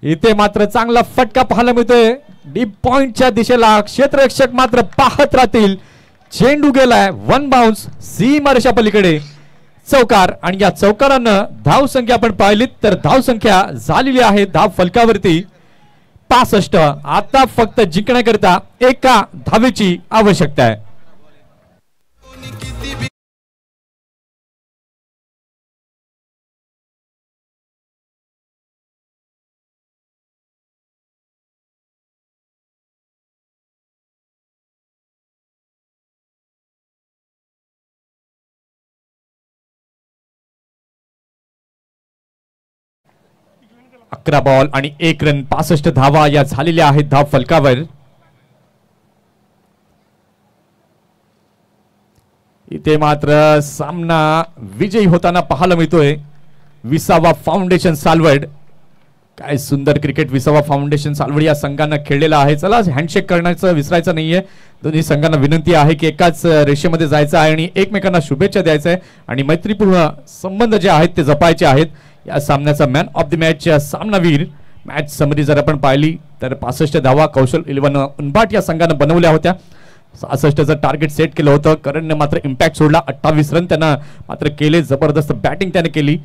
[SPEAKER 1] इथे मात्र चांगला फटका पाहायला मिळतोय डीप पॉइंटच्या दिशेला. क्षेत्ररक्षक मात्र पाहत राहतील. चेंडू गेलाय 1 बाउन्स सीमारेषा पलीकडे. चौकार आणि या चौकारानं धाव संख्या आपण पाहिलीत तर धाव संख्या झालेली आहे धाव फलकावरती 65. आता फक्त जिंकण्याकरता एका धावेची आवश्यकता आहे. 11 बॉल आणि 1 रन 65 धावा या झालेल्या आहेत धाव फलकावर. इथे मात्र सामना विजयी होताना पाहायला मिळतोय विसावा फाउंडेशन सालवड. काय सुंदर क्रिकेट विसावा फाउंडेशन सालवड या संघानं खेळलेला आहे. चला हँडशेक करण्याचं विसरायचं नाहीये. दोन्ही संघांना विनंती आहे की एकाच रेषेमध्ये जायचं आहे आणि एकमेकांना शुभेच्छा द्यायचं आहे आणि मैत्रीपूर्ण संबंध जे आहेत ते जपायचे आहेत. या सामन्याचा मॅन ऑफ द मॅच सामनावीर. मॅच समरी जर आपण पाहिली तर 65 धावा कौशल 11 उनबाट या संघानं बनवल्या होत्या. 66चं टार्गेट सेट केलं होतं. करणने मात्र इम्पॅक्ट सोडला. 28 रन त्यांना मात्र केले. जबरदस्त बॅटिंग त्याने केली.